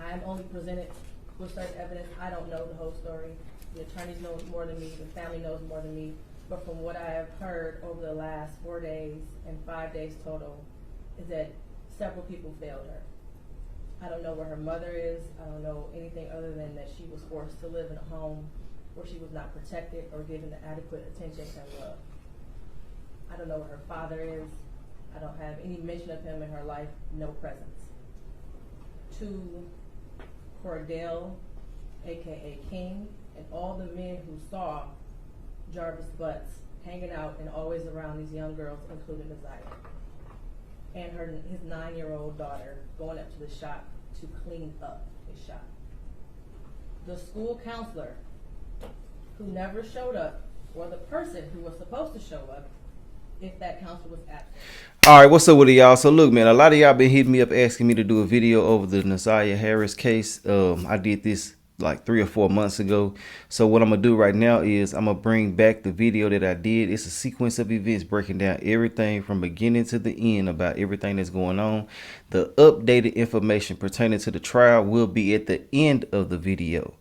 I'm only presented with certain evidence. I don't know the whole story. The attorneys know more than me, the family knows more than me. But from what I have heard over the last 4 days and 5 days total, is that several people failed her. I don't know where her mother is. I don't know anything other than that she was forced to live in a home where she was not protected or given the adequate attention and love. I don't know where her father is. I don't have any mention of him in her life, no presence. To Cordell, AKA King, and all the men who saw Jarvis Butts hanging out and always around these young girls, including Desire, and his 9-year-old daughter going up to the shop to clean up his shop. The school counselor who never showed up, or the person who was supposed to show up if that counselor was absent. All right, what's up with y'all? So look, man, a lot of y'all been hitting me up asking me to do a video over the Nasiah Harris case. I did this like 3 or 4 months ago. So what I'm gonna do right now is I'm gonna bring back the video that I did. It's a sequence of events breaking down everything from beginning to the end about everything that's going on. The updated information pertaining to the trial will be at the end of the video.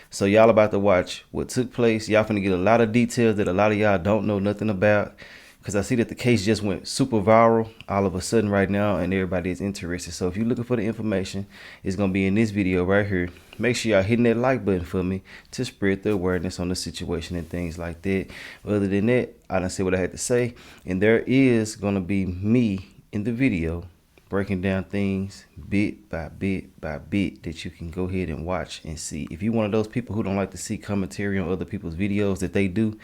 So y'all about to watch what took place. Y'all finna get a lot of details that a lot of y'all don't know nothing about, because I see that the case just went super viral all of a sudden right now and everybody is interested. So if you're looking for the information, it's going to be in this video right here. Make sure y'all hitting that like button for me to spread the awareness on the situation and things like that. Other than that, I done said what I had to say. And there is going to be me in the video breaking down things bit by bit by bit that you can go ahead and watch and see. If you're one of those people who don't like to see commentary on other people's videos that they do,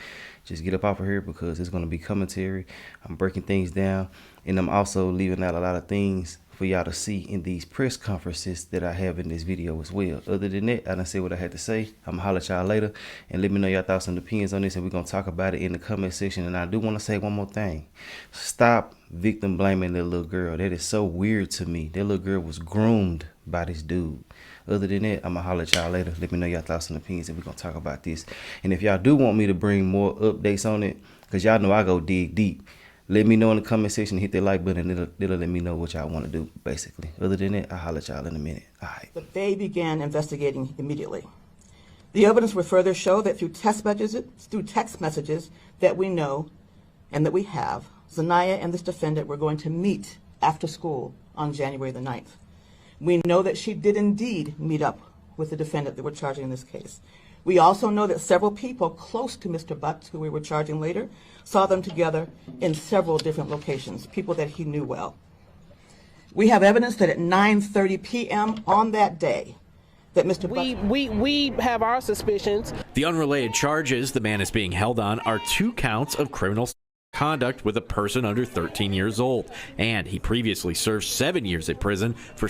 just get up off of here, because it's going to be commentary. I'm breaking things down, and I'm also leaving out a lot of things for y'all to see in these press conferences that I have in this video as well. Other than that, I done said what I had to say. I'm gonna holler at y'all later, and let me know your thoughts and opinions on this, and we're gonna talk about it in the comment section. And I do want to say one more thing. Stop victim blaming that little girl. That is so weird to me. That little girl was groomed by this dude. Other than that, I'm gonna holler at y'all later. Let me know your thoughts and opinions, and we're gonna talk about this. And if y'all do want me to bring more updates on it, because y'all know I go dig deep, let me know in the comment section. Hit that like button, and it'll let me know what y'all want to do, basically. Other than that, I'll holler at y'all in a minute. All right. But they began investigating immediately. The evidence would further show that through text messages that we know and that we have, Zanaya and this defendant were going to meet after school on January the 9th. We know that she did indeed meet up with the defendant that we're charging in this case. We also know that several people close to Mr. Butts, who we were charging later, saw them together in several different locations, people that he knew well. We have evidence that at 9:30 p.m. on that day, that Mr. Butts... We have our suspicions. The unrelated charges the man is being held on are 2 counts of criminal conduct with a person under 13 years old, and he previously served 7 years in prison for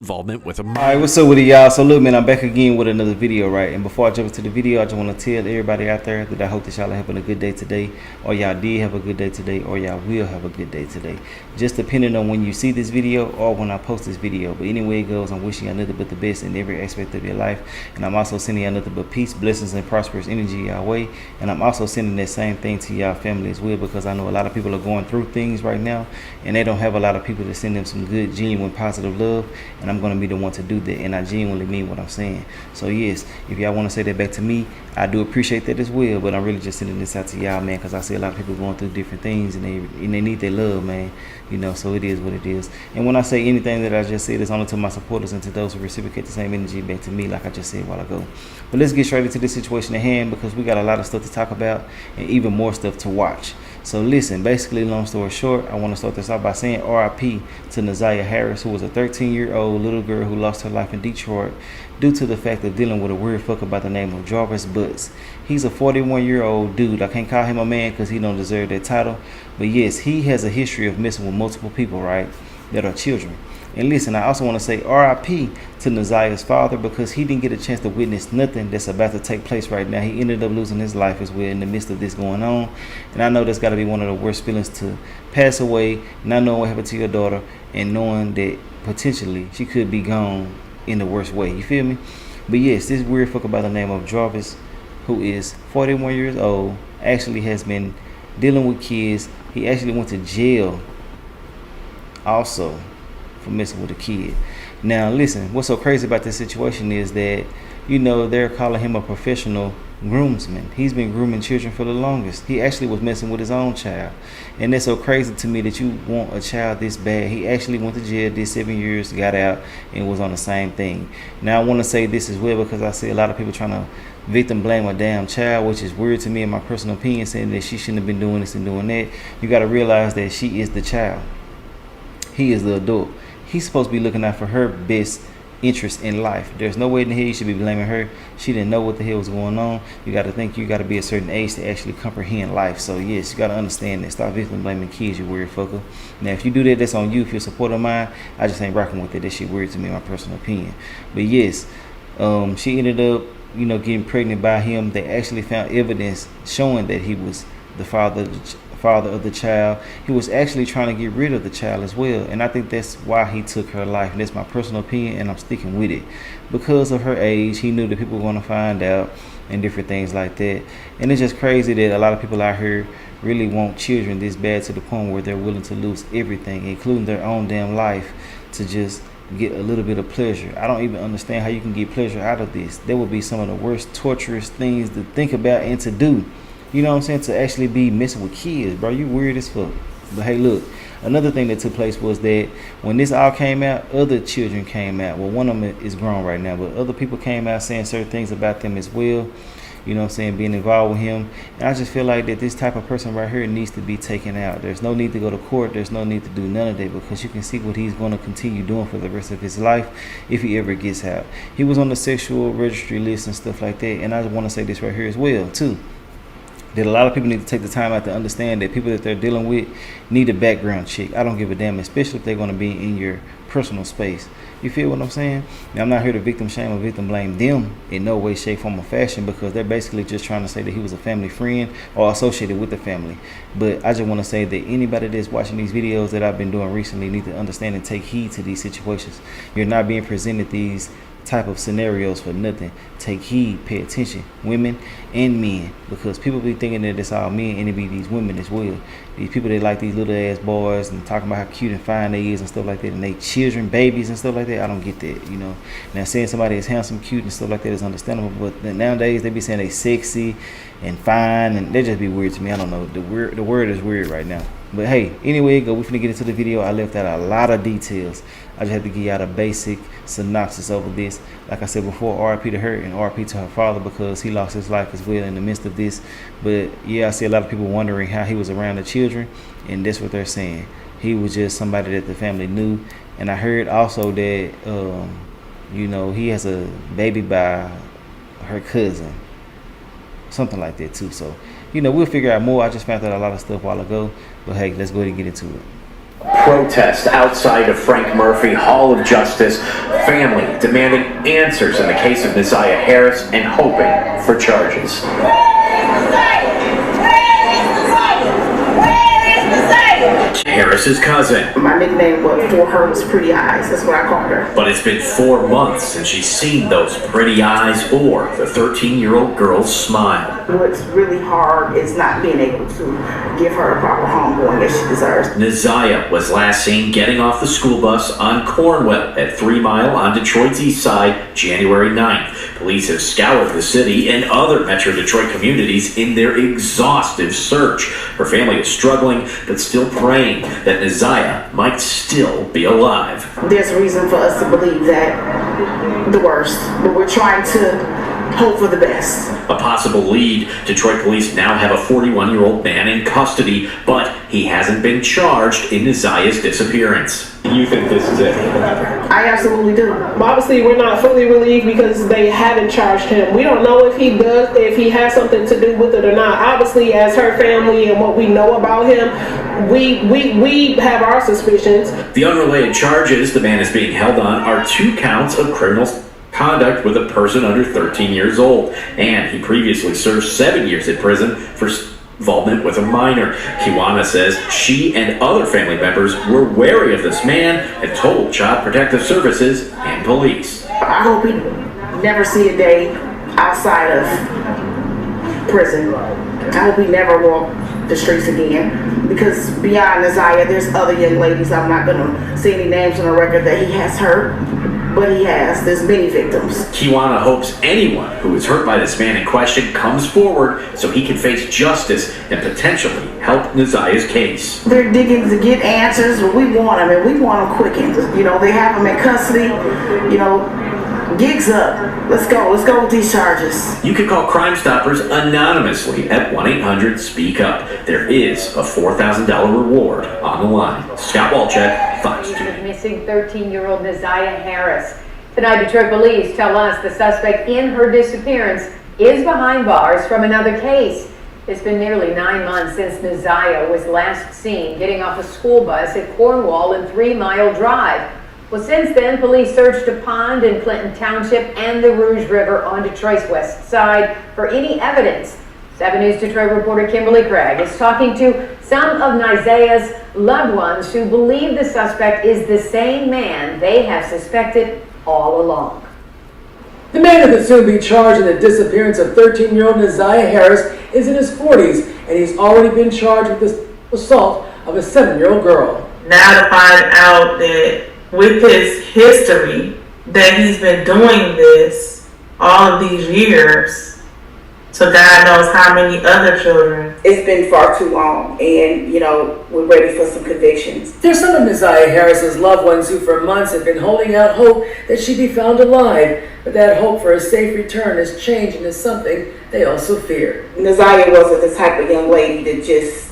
involvement with a murder. All right, what's up with y'all? So look, man, I'm back again with another video, right? And before I jump into the video, I just want to tell everybody out there that I hope that y'all are having a good day today, or y'all did have a good day today, or y'all will have a good day today, just depending on when you see this video or when I post this video. But anyway it goes, I'm wishing y'all nothing but the best in every aspect of your life, and I'm also sending y'all nothing but peace, blessings, and prosperous energy y'all way. And I'm also sending that same thing to y'all family as well, because I know a lot of people are going through things right now, and they don't have a lot of people to send them some good, genuine, positive love. And I'm going to be the one to do that, and I genuinely mean what I'm saying. So yes, if y'all want to say that back to me, I do appreciate that as well. But I'm really just sending this out to y'all, man, because I see a lot of people going through different things, and they need their love, man. You know, so it is what it is. And when I say anything that I just said, it's only to my supporters and to those who reciprocate the same energy back to me, like I just said a while ago. But let's get straight into this situation at hand, because we got a lot of stuff to talk about and even more stuff to watch. So listen, basically, long story short, I want to start this off by saying RIP to Nasiah Harris, who was a 13-year-old little girl who lost her life in Detroit due to the fact of dealing with a weird fucker by the name of Jarvis Butts. He's a 41-year-old dude. I can't call him a man because he don't deserve that title. But yes, he has a history of messing with multiple people, right, that are children. And listen, I also want to say RIP to Nasiah's father, because he didn't get a chance to witness nothing that's about to take place right now. He ended up losing his life as well in the midst of this going on. And I know that's got to be one of the worst feelings, to pass away, not knowing what happened to your daughter, and knowing that potentially she could be gone in the worst way. You feel me? But yes, this weird fucker by the name of Jarvis, who is 41 years old, actually has been dealing with kids. He actually went to jail also for messing with a kid. Now, listen, what's so crazy about this situation is that, you know, they're calling him a professional groomsman. He's been grooming children for the longest. He actually was messing with his own child. And that's so crazy to me that you want a child this bad. He actually went to jail, did 7 years, got out, and was on the same thing. Now, I want to say this as well because I see a lot of people trying to victim blame a damn child, which is weird to me in my personal opinion, saying that she shouldn't have been doing this and doing that. You got to realize that she is the child. He is the adult. He's supposed to be looking out for her best interest in life. There's no way in the hell you should be blaming her. She didn't know what the hell was going on. You got to think you got to be a certain age to actually comprehend life. So yes, you got to understand that. Stop victim blaming kids, you weird fucker. Now if you do that, that's on you. If you're a supporter of mine, I just ain't rocking with it. That shit weird to me, in my personal opinion. But yes, she ended up, you know, getting pregnant by him. They actually found evidence showing that he was the father of the child. He was actually trying to get rid of the child as well, and I think that's why he took her life. And that's my personal opinion, and I'm sticking with it. Because of her age, he knew that people were going to find out and different things like that. And it's just crazy that a lot of people out here really want children this bad to the point where they're willing to lose everything, including their own damn life, to just get a little bit of pleasure. I don't even understand how you can get pleasure out of this. That would be some of the worst torturous things to think about and to do. You know what I'm saying? To actually be messing with kids, bro. You weird as fuck. But hey, look, another thing that took place was that when this all came out, other children came out. Well, one of them is grown right now, but other people came out saying certain things about them as well. You know what I'm saying? Being involved with him. And I just feel like that this type of person right here needs to be taken out. There's no need to go to court. There's no need to do none of that, because you can see what he's going to continue doing for the rest of his life if he ever gets out. He was on the sexual registry list and stuff like that. And I want to say this right here as well, too, that a lot of people need to take the time out to understand that people that they're dealing with need a background check. I don't give a damn, especially if they're going to be in your personal space. You feel what I'm saying? Now, I'm not here to victim shame or victim blame them in no way, shape, form, or fashion, because they're basically just trying to say that he was a family friend or associated with the family. But I just want to say that anybody that's watching these videos that I've been doing recently need to understand and take heed to these situations. You're not being presented these type of scenarios for nothing. Take heed, pay attention, women and men, because people be thinking that it's all men and it be these women as well. These people that like these little ass boys and talking about how cute and fine they is and stuff like that, and they children, babies and stuff like that. I don't get that, you know. Now, saying somebody is handsome, cute and stuff like that is understandable, but nowadays they be saying they sexy and fine, and they just be weird to me. I don't know, the word is weird right now. But hey, anyway, we finna get into the video. I left out a lot of details. I just had to give y'all a basic synopsis over this. Like I said before, RIP to her and RIP to her father, because he lost his life as well in the midst of this. But yeah, I see a lot of people wondering how he was around the children, and that's what they're saying. He was just somebody that the family knew. And I heard also that you know, he has a baby by her cousin, something like that too. So, you know, we'll figure out more. I just found out a lot of stuff a while ago, but hey, let's go ahead and get into it. Protest outside of Frank Murphy Hall of Justice, family demanding answers in the case of Nasiah Harris and hoping for charges. Harris's cousin. My nickname for her was Pretty Eyes. That's what I called her. But it's been 4 months since she's seen those pretty eyes or the 13-year-old girl's smile. What's really hard is not being able to give her a proper homegoing that she deserves. Nasiah was last seen getting off the school bus on Cornwell at 3 Mile on Detroit's east side, January 9th. Police have scoured the city and other Metro Detroit communities in their exhaustive search. Her family is struggling, but still praying that Nasiah might still be alive. There's reason for us to believe that the worst, but we're trying to hope for the best. A possible lead. Detroit police now have a 41-year-old man in custody, but he hasn't been charged in Nasiah's disappearance. You think this is it? I absolutely do. Obviously, we're not fully relieved because they haven't charged him. We don't know if he does, if he has something to do with it or not. Obviously, as her family and what we know about him, we have our suspicions. The unrelated charges the man is being held on are 2 counts of criminal conduct with a person under 13 years old, and he previously served 7 years in prison for involvement with a minor. Kiwana says she and other family members were wary of this man and told Child Protective Services and police. I hope he never see a day outside of prison. I hope he never walk the streets again, because beyond Nasiah, there's other young ladies, I'm not going to say any names on the record, that he has hurt. but he has. There's many victims. Kiwana hopes anyone who is hurt by this man in question comes forward so he can face justice and potentially help Naziah's case. They're digging to get answers, but we want them, and we want them quick. You know, they have them in custody. You know, gigs up. Let's go with these charges. You can call Crime Stoppers anonymously at 1-800-SPEAK-UP. There is a $4,000 reward on the line. Scott Walchek, Fox 2. Missing 13-year-old Naziah Harris. Tonight, Detroit police tell us the suspect in her disappearance is behind bars from another case. It's been nearly 9 months since Naziah was last seen getting off a school bus at Cornwall and 3 Mile Drive. Well, since then, police searched a pond in Clinton Township and the Rouge River on Detroit's west side for any evidence. 7 News Detroit reporter Kimberly Craig is talking to some of Naziah's loved ones who believe the suspect is the same man they have suspected all along. The man who could soon be charged in the disappearance of 13-year-old Naziah Harris is in his 40s, and he's already been charged with the assault of a 7-year-old girl. Now to find out that with his history that he's been doing this all of these years, so God knows how many other children. It's been far too long, and you know, we're ready for some convictions. There's some of Naziah Harris's loved ones who for months have been holding out hope that she be found alive, but that hope for a safe return has changed into something they also fear. Naziah wasn't the type of young lady to just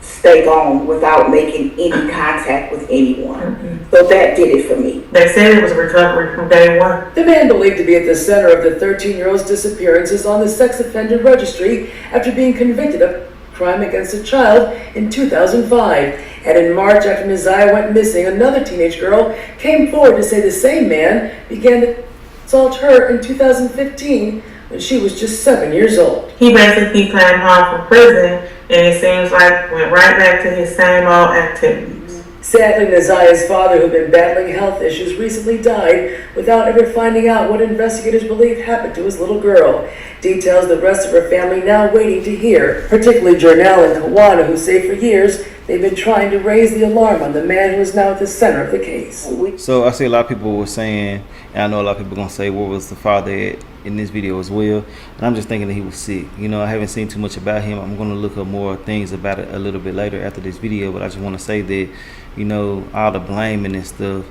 stay gone without making any contact with anyone. So that did it for me. They said it was a recovery from day one. The man believed to be at the center of the 13-year-old's disappearance is on the sex offender registry after being convicted of crime against a child in 2005. And in March, after Naziah went missing, another teenage girl came forward to say the same man began to assault her in 2015 when she was just 7 years old. He basically came home from prison, and it seems like went right back to his same old activities. Sadly, Naziah's father, who had been battling health issues, recently died without ever finding out what investigators believe happened to his little girl. Details the rest of her family now waiting to hear, particularly Jernell and Kawana, who say for years they've been trying to raise the alarm on the man who is now at the center of the case. So I see a lot of people were saying, and I know a lot of people are going to say, where was the father at in this video as well? And I'm just thinking that he was sick. You know, I haven't seen too much about him. I'm going to look up more things about it a little bit later after this video, but I just want to say that, you know, all the blaming and stuff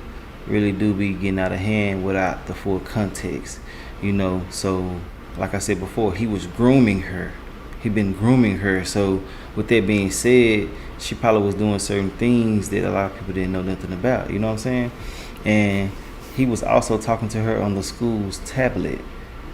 really do be getting out of hand without the full context, you know. So like I said before, he was grooming her. He'd been grooming her. So with that being said, she probably was doing certain things that a lot of people didn't know nothing about, you know what I'm saying? And he was also talking to her on the school's tablet,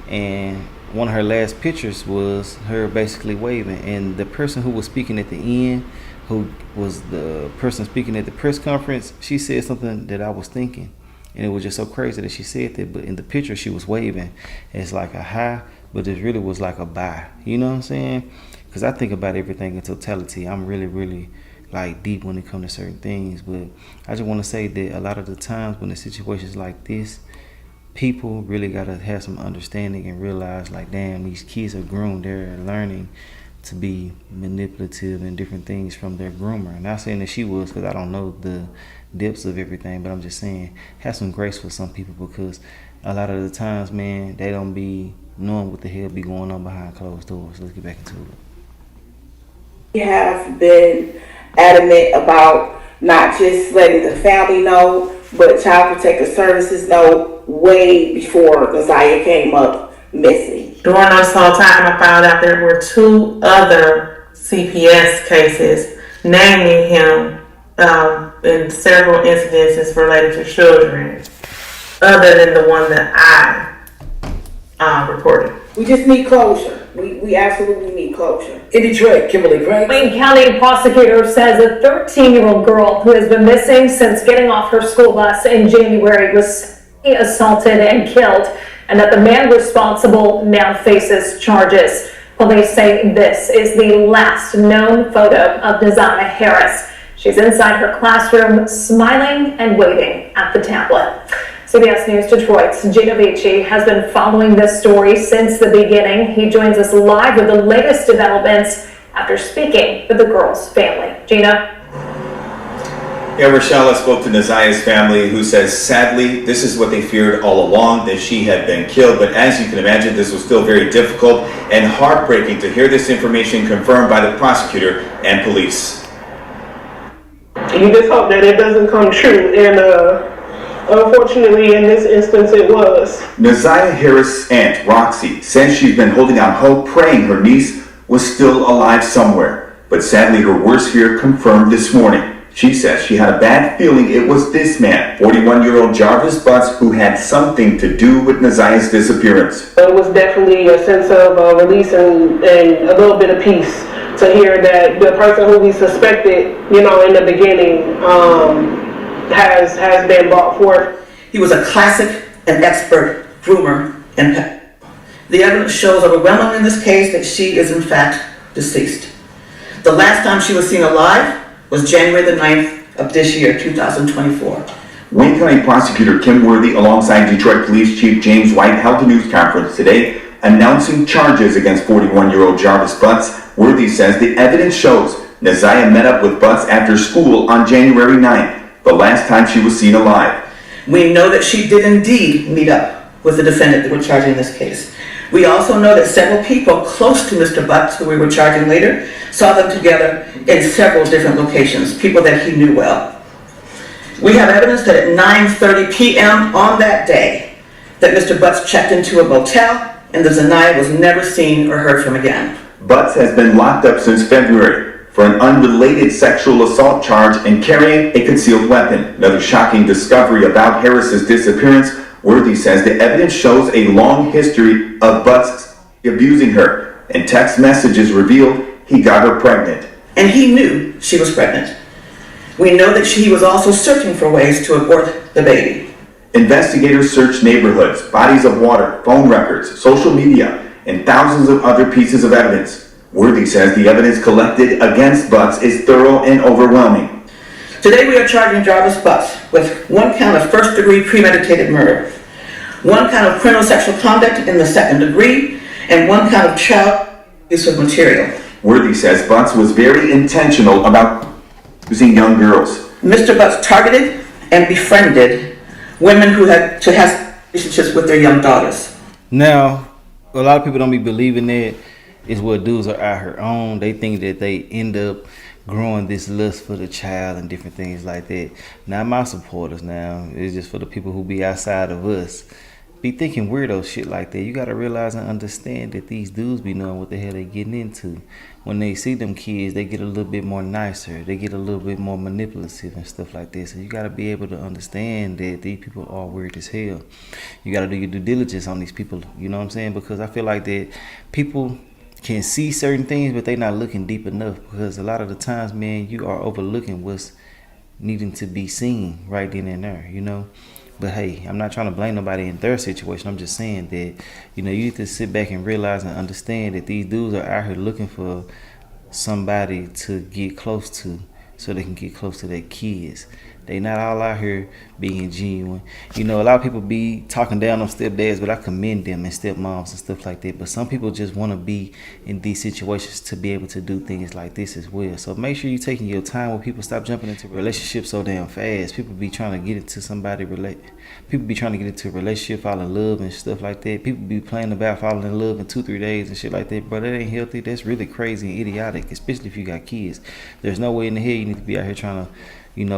and one of her last pictures was her basically waving, and the person who was speaking at the end, who was the person speaking at the press conference, she said something that I was thinking, and it was just so crazy that she said that. But in the picture she was waving, it's like a hi, but it really was like a bye, you know what I'm saying? Because I think about everything in totality. I'm really like deep when it comes to certain things, but I just want to say that a lot of the times when the situations like this, people really got to have some understanding and realize, like, damn, these kids are groomed. They're learning to be manipulative and different things from their groomer. Not saying that she was, because I don't know the depths of everything, but I'm just saying have some grace for some people, because a lot of the times, man, they don't be knowing what the hell be going on behind closed doors. Let's get back into it. We have been adamant about not just letting the family know, but Child Protective Services know way before Naziah came up missing. During this whole time, I found out there were 2 other CPS cases naming him in several incidences related to children, other than the one that I reported. We just need closure. We absolutely need closure. In Detroit, Kimberly Craig. Wayne County prosecutor says a 13-year-old girl who has been missing since getting off her school bus in January was assaulted and killed, and that the man responsible now faces charges. Police say this is the last known photo of Naziah Harris. She's inside her classroom, smiling and waving at the tablet. CBS News Detroit's Gino Vici has been following this story since the beginning. He joins us live with the latest developments after speaking with the girl's family. Gina? Yeah, Rochelle spoke to Nazia's family, who says, sadly, this is what they feared all along, that she had been killed. But as you can imagine, this was still very difficult and heartbreaking to hear this information confirmed by the prosecutor and police. You just hope that it doesn't come true, and unfortunately, in this instance, it was. Nazia Harris' aunt, Roxy, says she's been holding out hope, praying her niece was still alive somewhere. But sadly, her worst fear confirmed this morning. She says she had a bad feeling it was this man, 41-year-old Jarvis Butts, who had something to do with Nazia's disappearance. It was definitely a sense of release and a little bit of peace to hear that the person who we suspected, in the beginning, has been brought forth. He was a classic and expert groomer and pet. The evidence shows overwhelmingly in this case that she is in fact deceased. The last time she was seen alive was January the 9th of this year, 2024. Wayne County Prosecutor Kim Worthy, alongside Detroit Police Chief James White, held a news conference today announcing charges against 41-year-old Jarvis Butts. Worthy says the evidence shows Nazia met up with Butts after school on January 9th, the last time she was seen alive. We know that she did indeed meet up with the defendant that we're charging in this case. We also know that several people close to Mr. Butts, who we were charging later, saw them together in several different locations, people that he knew well. We have evidence that at 9:30 p.m. on that day, that Mr. Butts checked into a motel and that Zanaya was never seen or heard from again. Butts has been locked up since February for an unrelated sexual assault charge and carrying a concealed weapon. Another shocking discovery about Harris's disappearance. Worthy says the evidence shows a long history of Butts abusing her, and text messages revealed he got her pregnant. And he knew she was pregnant. We know that he was also searching for ways to abort the baby. Investigators searched neighborhoods, bodies of water, phone records, social media, and thousands of other pieces of evidence. Worthy says the evidence collected against Butts is thorough and overwhelming. Today we are charging Jarvis Butts with 1 count of first-degree premeditated murder, 1 count of criminal sexual conduct in the second degree, and 1 count of child abuse of material. Worthy says Butts was very intentional about using young girls. Mr. Butts targeted and befriended women who had to have relationships with their young daughters. Now, a lot of people don't be believing that is what dudes are out here on. They think that they end up growing this lust for the child and different things like that. Not my supporters now. It's just for the people who be outside of us. Be thinking weirdo shit like that. You got to realize and understand that these dudes be knowing what the hell they getting into. When they see them kids, they get a little bit more nicer. They get a little bit more manipulative and stuff like this. So you got to be able to understand that these people are weird as hell. You got to do your due diligence on these people. You know what I'm saying? Because I feel like that people can see certain things, but they not looking deep enough, because a lot of the times, man, you are overlooking what's needing to be seen right then and there, But hey, I'm not trying to blame nobody in their situation. I'm just saying that, you need to sit back and realize and understand that these dudes are out here looking for somebody to get close to so they can get close to their kids. They not all out here being genuine. A lot of people be talking down on stepdads, but I commend them and stepmoms and stuff like that. But some people just want to be in these situations to be able to do things like this as well. So make sure you're taking your time with people. Stop jumping into relationships so damn fast. People be trying to get into People be trying to get into a relationship, fall in love and stuff like that. People be playing about falling in love in 2-3 days and shit like that. But that ain't healthy. That's really crazy and idiotic, especially if you got kids. There's no way in the hell you need to be out here trying to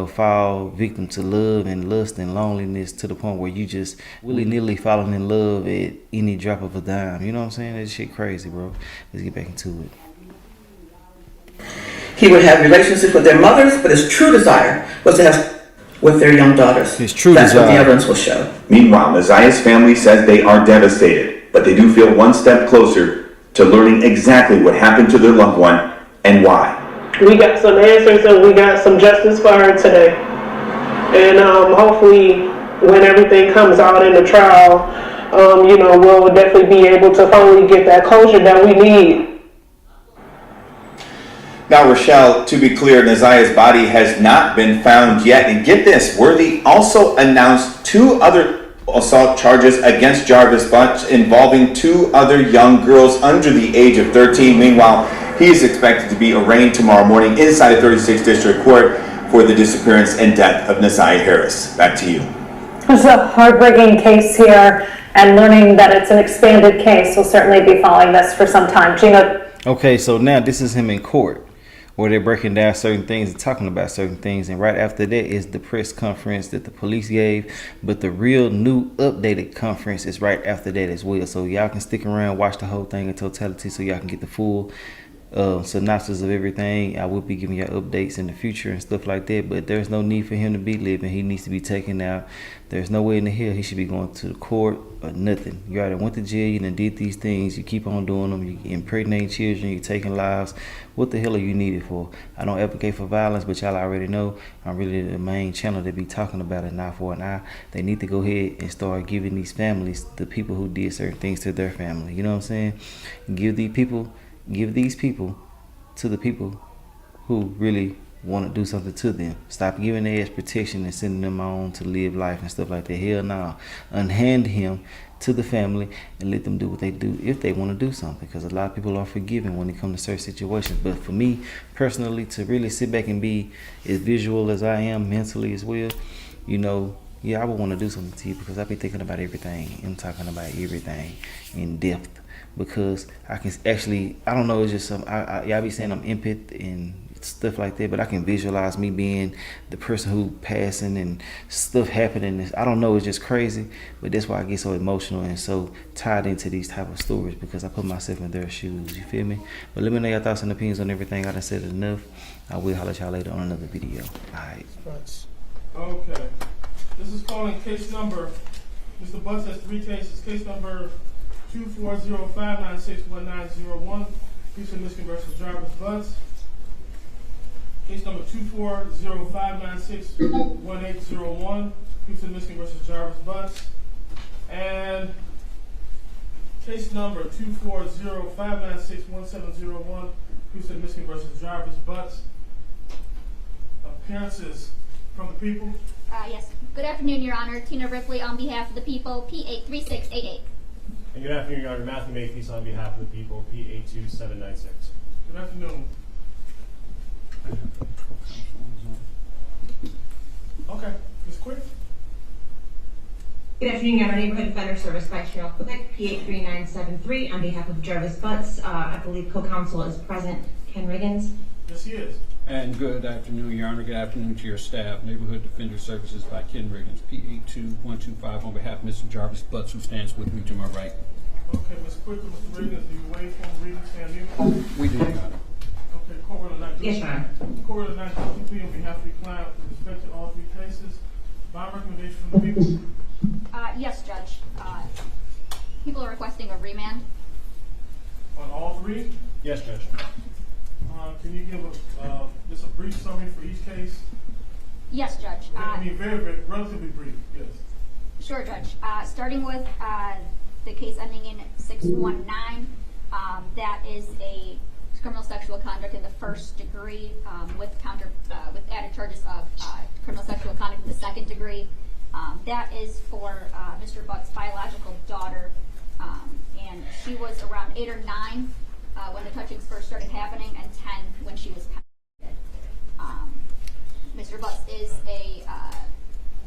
fall victim to love and lust and loneliness to the point where you just willy-nilly falling in love at any drop of a dime. You know what I'm saying? That shit crazy, bro. Let's get back into it. He would have relationships with their mothers, but his true desire was to have with their young daughters. His true That's desire. What the evidence will show. Meanwhile, Nazia's family says they are devastated, but they do feel one step closer to learning exactly what happened to their loved one and why. We got some answers and we got some justice for her today. And hopefully when everything comes out in the trial, we'll definitely be able to finally get that closure that we need. Now, Rochelle, to be clear, Nazia's body has not been found yet. And get this, Worthy also announced 2 other assault charges against Jarvis Butts involving 2 other young girls under the age of 13. Meanwhile, he is expected to be arraigned tomorrow morning inside the 36th District Court for the disappearance and death of Nasiah Harris. Back to you. It's a heartbreaking case here, and learning that it's an expanded case. We'll certainly be following this for some time. Gina. Okay, so now this is him in court, where they're breaking down certain things and talking about certain things, and right after that is the press conference that the police gave, but the real new updated conference is right after that as well. So y'all can stick around, watch the whole thing in totality, so y'all can get the full synopsis of everything. I will be giving you updates in the future and stuff like that, but there's no need for him to be living. He needs to be taken out. There's no way in the hell he should be going to the court or nothing. You already went to jail, you done did these things, you keep on doing them, you impregnate children, you taking lives. What the hell are you needed for? I don't advocate for violence, but y'all already know I'm really the main channel to be talking about it now for an eye. They need to go ahead and start giving these families, the people who did certain things to their family. You know what I'm saying? Give these people to the people who really want to do something to them. Stop giving their ass protection and sending them on to live life and stuff like that. Hell no. Unhand him to the family and let them do what they do if they want to do something, because a lot of people are forgiving when it comes to certain situations. But for me personally, to really sit back and be as visual as I am mentally as well, you know, yeah, I would want to do something to you, because I be thinking about everything and talking about everything in depth. Because I can actually, I don't know, it's just some, y'all be saying I'm empath and stuff like that, but I can visualize me being the person who passing and stuff happening. I don't know, it's just crazy, but that's why I get so emotional and so tied into these type of stories, because I put myself in their shoes, you feel me? But let me know your thoughts and opinions on everything. I done said enough. I will holler at y'all later on another video. Alright. Okay. This is calling case number, Mr. Butts has 3 cases. Case number 240-596-1901, Houston, Michigan versus Jarvis Butts. Case number 240-596-1801, Houston, Michigan versus Jarvis Butts. And case number 240-596-1701, Houston, Michigan versus Jarvis Butts. Appearances from the people. Yes. Good afternoon, Your Honor. Tina Ripley on behalf of the people, P83688. And good afternoon, Your Honor. Matthew Makepeace on behalf of the people, P82796. Good afternoon. Okay, Ms. Quick. Good afternoon, Your Honor. Neighborhood Defender Service by Cheryl Quick, P83973 on behalf of Jarvis Butts. I believe co-counsel is present. Ken Riggins. Yes, he is. And good afternoon, Your Honor. Good afternoon to your staff. Neighborhood Defender Services by Ken Riggins, P82125 on behalf of Mr. Jarvis Butts, who stands with me to my right. Okay, Ms. Quick and Mr. Riggins, do you waive from reading stand in? We do, Your Honor. Okay, court order not guilty. Yes, Your Honor. Court order not guilty plea on behalf of the client with respect to all 3 cases. Bond recommendation from the people. Yes, Judge. People are requesting a remand. On all 3? Yes, Judge. Can you give just a brief summary for each case? Yes, Judge. I mean, very, relatively brief, yes. Sure, Judge. Starting with the case ending in 619, that is a criminal sexual conduct in the 1st degree with added charges of criminal sexual conduct in the 2nd degree. That is for Mr. Butts' biological daughter, and she was around 8 or 9 when the touchings first started happening, and 10 when she was convicted. Mr. Butts is a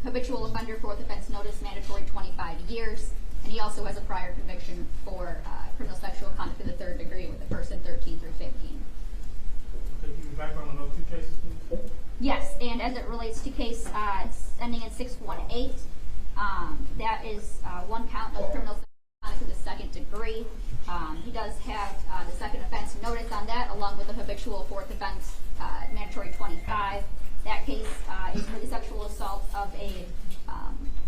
habitual offender, 4th offense notice, mandatory 25 years, and he also has a prior conviction for criminal sexual conduct in the 3rd degree with a person 13 through 15. Okay, give me background on those 2 cases, please. Yes, and as it relates to case ending in 618, that is 1 count of criminal sexual conduct in the 2nd degree. He does have the 2nd offense notice on that, along with the habitual 4th offense mandatory 25. That case is for the sexual assault of a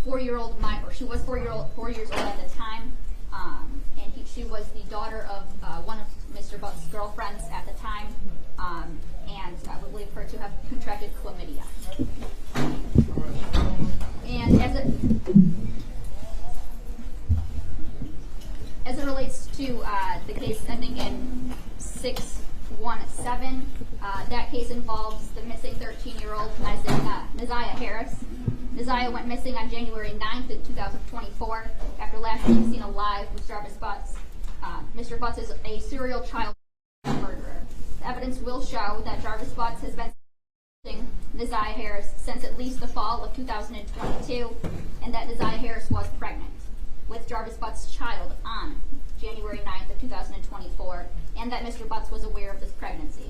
4-year-old minor, or she was 4 years old at the time, and she was the daughter of one of Mr. Butts' girlfriends at the time, and I would believe her to have contracted chlamydia. And as it relates to the case ending in 617, that case involves the missing 13-year-old Nasiah Harris. Nasiah went missing on January 9th in 2024 after last being seen alive with Jarvis Butts. Mr. Butts is a serial child murderer. The evidence will show that Jarvis Butts has been Neziah Harris since at least the fall of 2022, and that Neziah Harris was pregnant with Jarvis Butts' child on January 9th of 2024, and that Mr. Butts was aware of this pregnancy.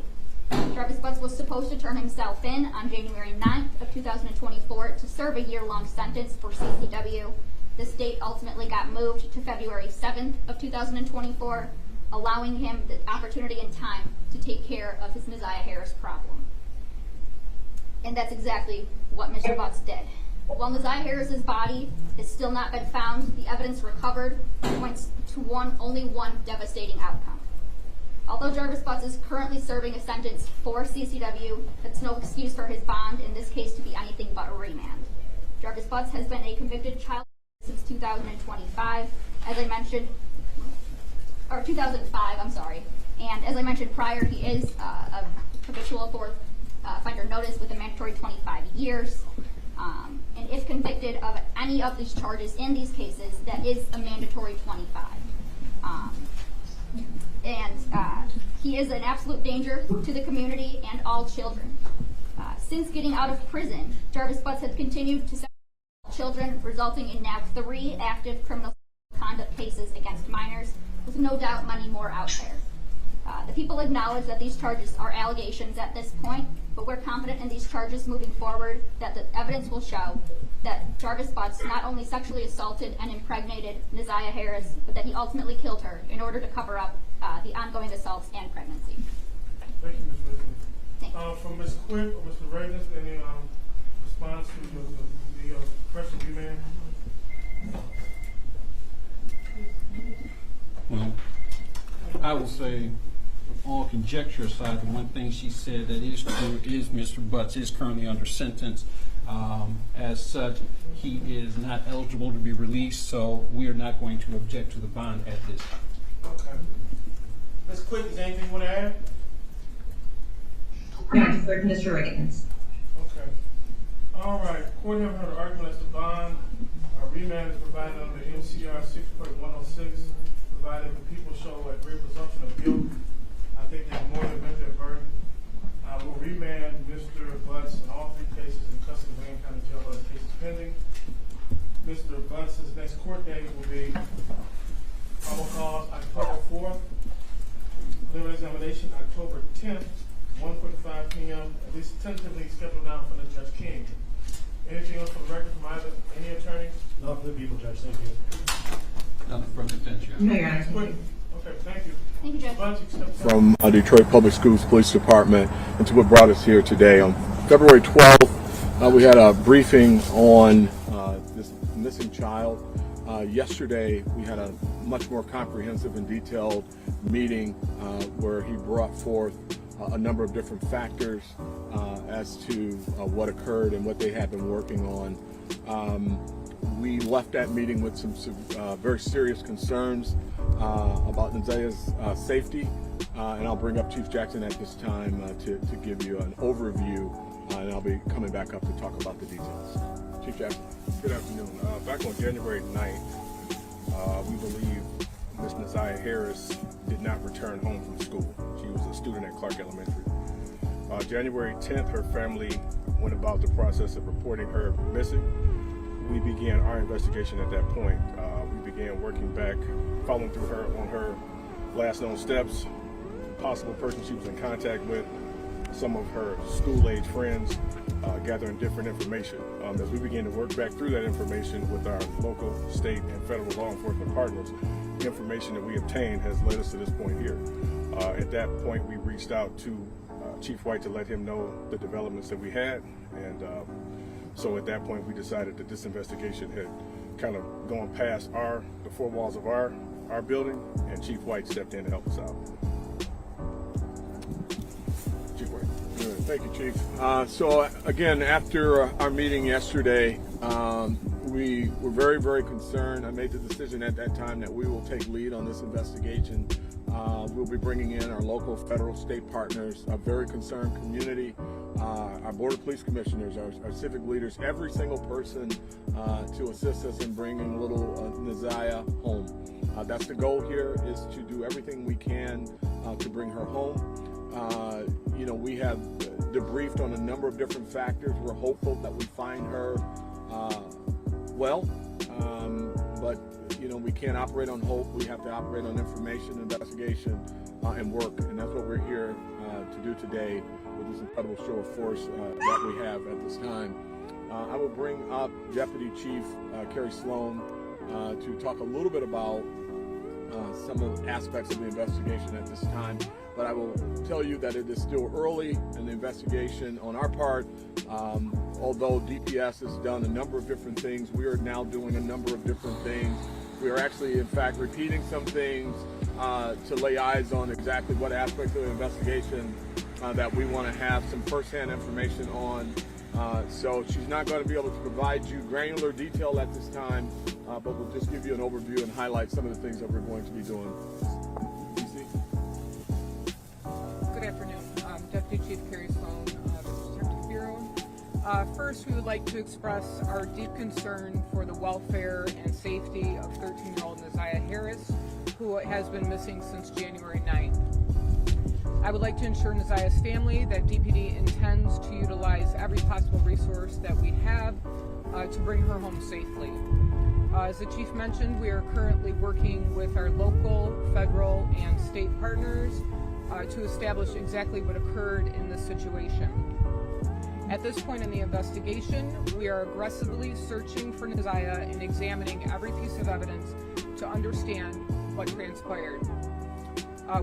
Jarvis Butts was supposed to turn himself in on January 9th of 2024 to serve a year-long sentence for CCW. This date ultimately got moved to February 7th of 2024, allowing him the opportunity and time to take care of his Neziah Harris problem. And that's exactly what Mr. Butts did. While Neziah Harris's body has still not been found, the evidence recovered points to only one devastating outcome. Although Jarvis Butts is currently serving a sentence for CCW, that's no excuse for his bond in this case to be anything but a remand. Jarvis Butts has been a convicted child since 2025, as I mentioned, or 2005, I'm sorry. And as I mentioned prior, he is a habitual fourth offender notice with a mandatory 25 years. And if convicted of any of these charges in these cases, that is a mandatory 25. He is an absolute danger to the community and all children. Since getting out of prison, Jarvis Butts has continued to sexually assault children, resulting in now 3 active criminal conduct cases against minors, with no doubt many more out there. The people acknowledge that these charges are allegations at this point, but we're confident in these charges moving forward that the evidence will show that Jarvis Butts not only sexually assaulted and impregnated Neziah Harris, but that he ultimately killed her in order to cover up the ongoing assaults and pregnancy. Thank you, Ms. Ridley. From Ms. Quick or Mr. Reagan, any response to the question we made? Well, I will say, all conjecture aside, the one thing she said that is true is Mr. Butts is currently under sentence. As such, he is not eligible to be released, so we are not going to object to the bond at this time. Okay. Ms. Quick, is there anything you want to add? No, I defer to Mr. Riggins. Okay. All right. Court have heard an argument as to bond. Remand is provided under MCR 6.106, provided the people show a great presumption of guilt. I think they've more than met their burden. We'll remand Mr. Butts in all 3 cases in custody of Wayne County Jail while the case is pending. Mr. Butts' next court date will be probable cause October 4th, preliminary examination October 10th, 1:45 p.m., at least tentatively scheduled now for the Judge King. Anything else for the record from either any attorney? No, for the people, Judge. Thank you. Nothing from the bench. No, Your Honor. Okay, thank you. Thank you, Judge. From Detroit Public Schools Police Department, and to what brought us here today. On February 12th, we had a briefing on this missing child. Yesterday, we had a much more comprehensive and detailed meeting where he brought forth a number of different factors as to what occurred and what they had been working on. We left that meeting with some very serious concerns about Neziah's safety, and I'll bring up Chief Jackson at this time to give you an overview, and I'll be coming back up to talk about the details. Chief Jackson. Good afternoon. Back on January 9th, we believe Ms. Neziah Harris did not return home from school. She was a student at Clark Elementary. January 10th, her family went about the process of reporting her missing. We began our investigation at that point. We began working back, following through her on her last known steps, possible person she was in contact with, some of her school-age friends, gathering different information. As we began to work back through that information with our local, state, and federal law enforcement partners, the information that we obtained has led us to this point here. At that point, we reached out to Chief White to let him know the developments that we had, and so at that point we decided that this investigation had kind of gone past the 4 walls of our building, and Chief White stepped in to help us out. Chief White. Good. Thank you, Chief. So again, after our meeting yesterday, we were very, very concerned. I made the decision at that time that we will take lead on this investigation. We'll be bringing in our local, federal, state partners, a very concerned community, our Board of Police Commissioners, our civic leaders, every single person to assist us in bringing little Neziah home. That's the goal here, is to do everything we can to bring her home. We have debriefed on a number of different factors. We're hopeful that we find her well, but we can't operate on hope. We have to operate on information, investigation, and work, and that's what we're here to do today with this incredible show of force that we have at this time. I will bring up Deputy Chief Carrie Sloan to talk a little bit about some of the aspects of the investigation at this time, but I will tell you that it is still early in the investigation on our part. Although DPS has done a number of different things, we are now doing a number of different things. We are actually, in fact, repeating some things to lay eyes on exactly what aspect of the investigation that we want to have some firsthand information on. So she's not going to be able to provide you granular detail at this time, but we'll just give you an overview and highlight some of the things that we're going to be doing. Good afternoon. Deputy Chief Carrie Sloan, Detective Bureau. First, we would like to express our deep concern for the welfare and safety of 13-year-old Neziah Harris, who has been missing since January 9th. I would like to ensure Neziah's family that DPD intends to utilize every possible resource that we have to bring her home safely. As the Chief mentioned, we are currently working with our local, federal, and state partners to establish exactly what occurred in this situation. At this point in the investigation, we are aggressively searching for Neziah and examining every piece of evidence to understand what transpired.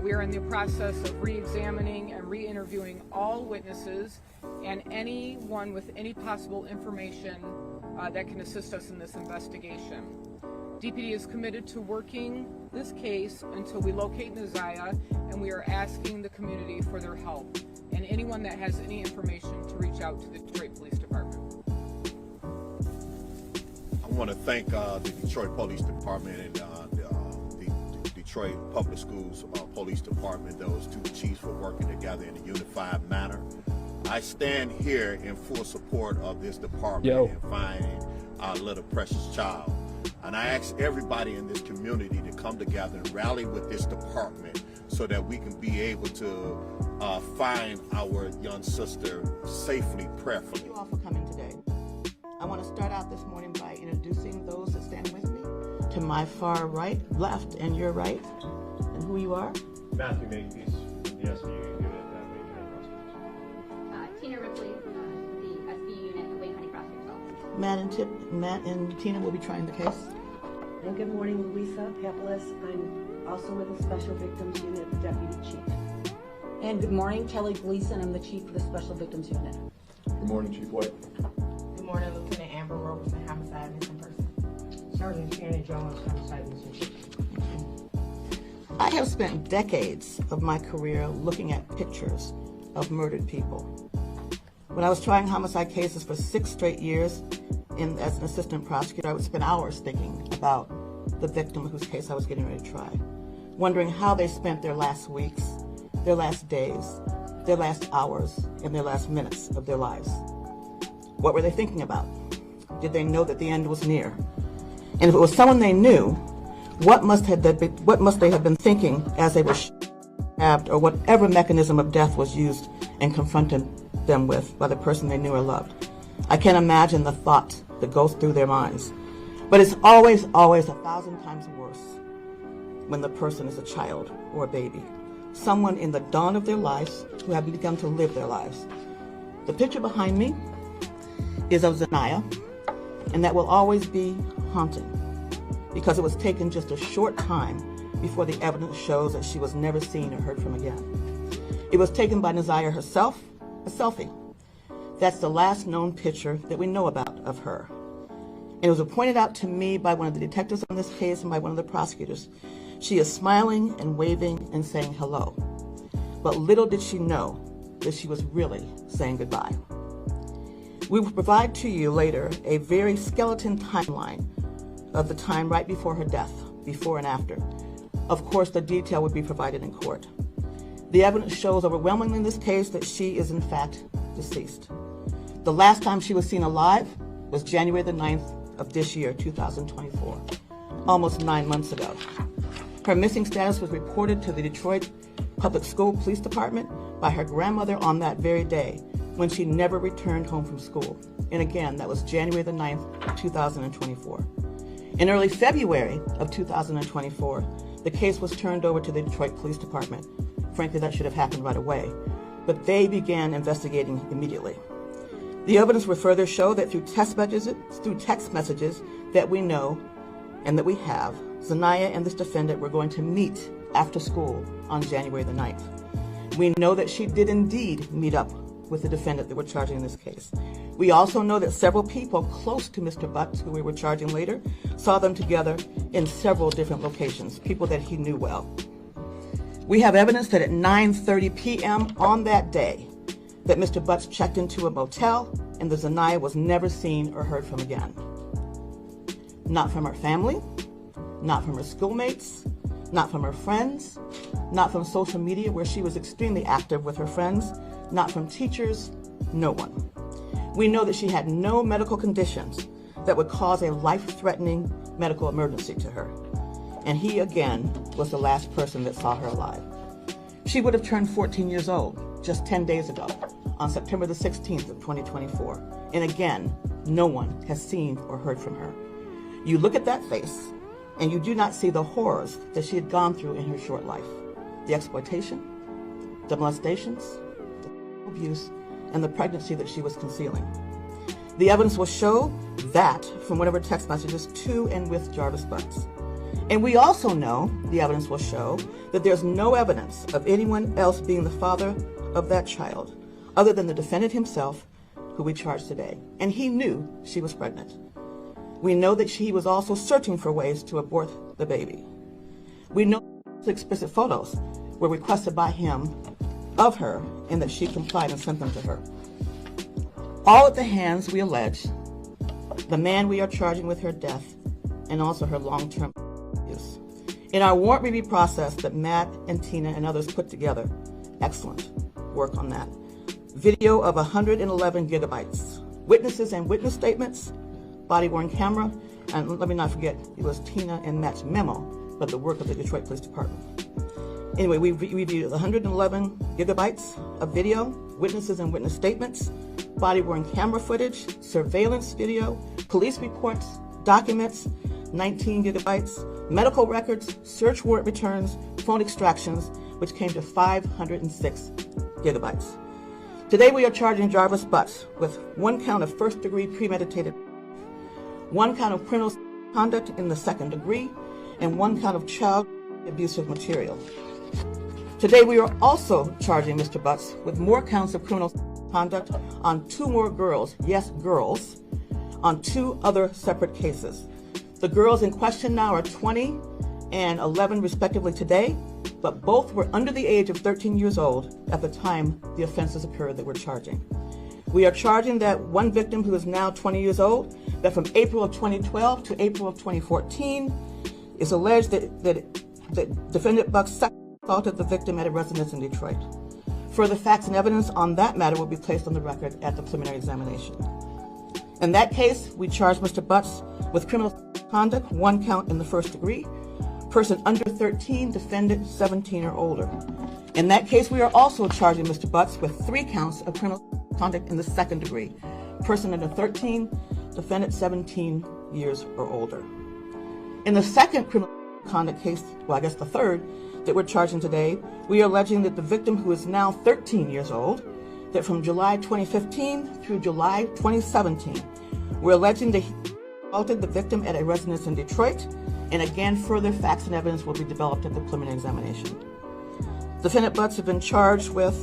We are in the process of re-examining and re-interviewing all witnesses and anyone with any possible information that can assist us in this investigation. DPD is committed to working this case until we locate Neziah, and we are asking the community for their help and anyone that has any information to reach out to the Detroit Police Department. I want to thank the Detroit Police Department and the Detroit Public Schools Police Department, those two chiefs, for working together in a unified manner. I stand here in full support of this department and finding our little precious child. And I ask everybody in this community to come together and rally with this department so that we can be able to find our young sister safely, prayerfully. Thank you all for coming today. I want to start out this morning by introducing those that stand with me. To my far right, left, and your right, and who you are. Matthew Makepeace, the SBU unit at Wayne County Prosecutor's Tina Ripley, the SBU unit at Wayne County Prosecutor's Office. Matt and Tina will be trying the case. And good morning, Louisa Pepelis. I'm also with the Special Victims Unit, the Deputy Chief. And good morning, Kelly Gleason. I'm the Chief of the Special Victims Unit. Good morning, Chief White. Good morning, Lieutenant Amber Roberson, Homicide Missing Person. Sergeant Shannon Jones, Homicide Missing Person. I have spent decades of my career looking at pictures of murdered people. When I was trying homicide cases for 6 straight years as an assistant prosecutor, I would spend hours thinking about the victim whose case I was getting ready to try, wondering how they spent their last weeks, their last days, their last hours, and their last minutes of their lives. What were they thinking about? Did they know that the end was near? And if it was someone they knew, what must they have been thinking as they were stabbed, or whatever mechanism of death was used and confronted them with by the person they knew or loved? I can't imagine the thought that goes through their minds. But it's always 1,000 times worse when the person is a child or a baby, someone in the dawn of their lives who have begun to live their lives. The picture behind me is of Zenaia, and that will always be haunting because it was taken just a short time before the evidence shows that she was never seen or heard from again. It was taken by Neziah herself, a selfie. That's the last known picture that we know about of her. And it was pointed out to me by one of the detectives on this case and by one of the prosecutors. She is smiling and waving and saying hello. But little did she know that she was really saying goodbye. We will provide to you later a very skeleton timeline of the time right before her death, before and after. Of course, the detail would be provided in court. The evidence shows overwhelmingly in this case that she is in fact deceased. The last time she was seen alive was January the 9th of this year, 2024, almost 9 months ago. Her missing status was reported to the Detroit Public School Police Department by her grandmother on that very day when she never returned home from school. And again, that was January the 9th, 2024. In early February of 2024, the case was turned over to the Detroit Police Department. Frankly, that should have happened right away, but they began investigating immediately. The evidence would further show that through text messages that we know and that we have, Zanaya and this defendant were going to meet after school on January the 9th. We know that she did indeed meet up with the defendant that we're charging in this case. We also know that several people close to Mr. Butts, who we were charging later, saw them together in several different locations, people that he knew well. We have evidence that at 9:30 p.m. on that day, that Mr. Butts checked into a motel and that Zanaya was never seen or heard from again. Not from her family, not from her schoolmates, not from her friends, not from social media where she was extremely active with her friends, not from teachers, no one. We know that she had no medical conditions that would cause a life-threatening medical emergency to her. And he, again, was the last person that saw her alive. She would have turned 14 years old just 10 days ago, on September the 16th of 2024. And again, no one has seen or heard from her. You look at that face, and you do not see the horrors that she had gone through in her short life. The exploitation, the molestations, the abuse, and the pregnancy that she was concealing. The evidence will show that from whatever text messages to and with Jarvis Butts. And we also know, the evidence will show, that there's no evidence of anyone else being the father of that child, other than the defendant himself, who we charge today. And he knew she was pregnant. We know that he was also searching for ways to abort the baby. We know explicit photos were requested by him of her and that she complied and sent them to her. All at the hands, we allege, the man we are charging with her death and also her long-term abuse. In our warrant review process that Matt and Tina and others put together, excellent work on that. Video of 111 gigabytes, witnesses and witness statements, body-worn camera, and let me not forget, it was Tina and Matt's memo, but the work of the Detroit Police Department. Anyway, we reviewed 111 gigabytes of video, witnesses and witness statements, body-worn camera footage, surveillance video, police reports, documents, 19 gigabytes, medical records, search warrant returns, phone extractions, which came to 506 gigabytes. Today we are charging Jarvis Butts with one count of first-degree premeditated, one count of criminal conduct in the second degree, and one count of child abusive material. Today we are also charging Mr. Butts with more counts of criminal conduct on two more girls, yes, girls, on two other separate cases. The girls in question now are 20 and 11 respectively today, but both were under the age of 13 years old at the time the offenses occurred that we're charging. We are charging that one victim who is now 20 years old, that from April of 2012 to April of 2014, is alleged that defendant Butts assaulted the victim at a residence in Detroit. Further facts and evidence on that matter will be placed on the record at the preliminary examination. In that case, we charge Mr. Butts with criminal conduct, one count in the first degree, person under 13, defendant 17 or older. In that case, we are also charging Mr. Butts with 3 counts of criminal conduct in the second degree, person under 13, defendant 17 years or older. In the second criminal conduct case, well, I guess the third, that we're charging today, we are alleging that the victim, who is now 13 years old, that from July 2015 through July 2017, we're alleging that he assaulted the victim at a residence in Detroit, and again, further facts and evidence will be developed at the preliminary examination. Defendant Butts have been charged with,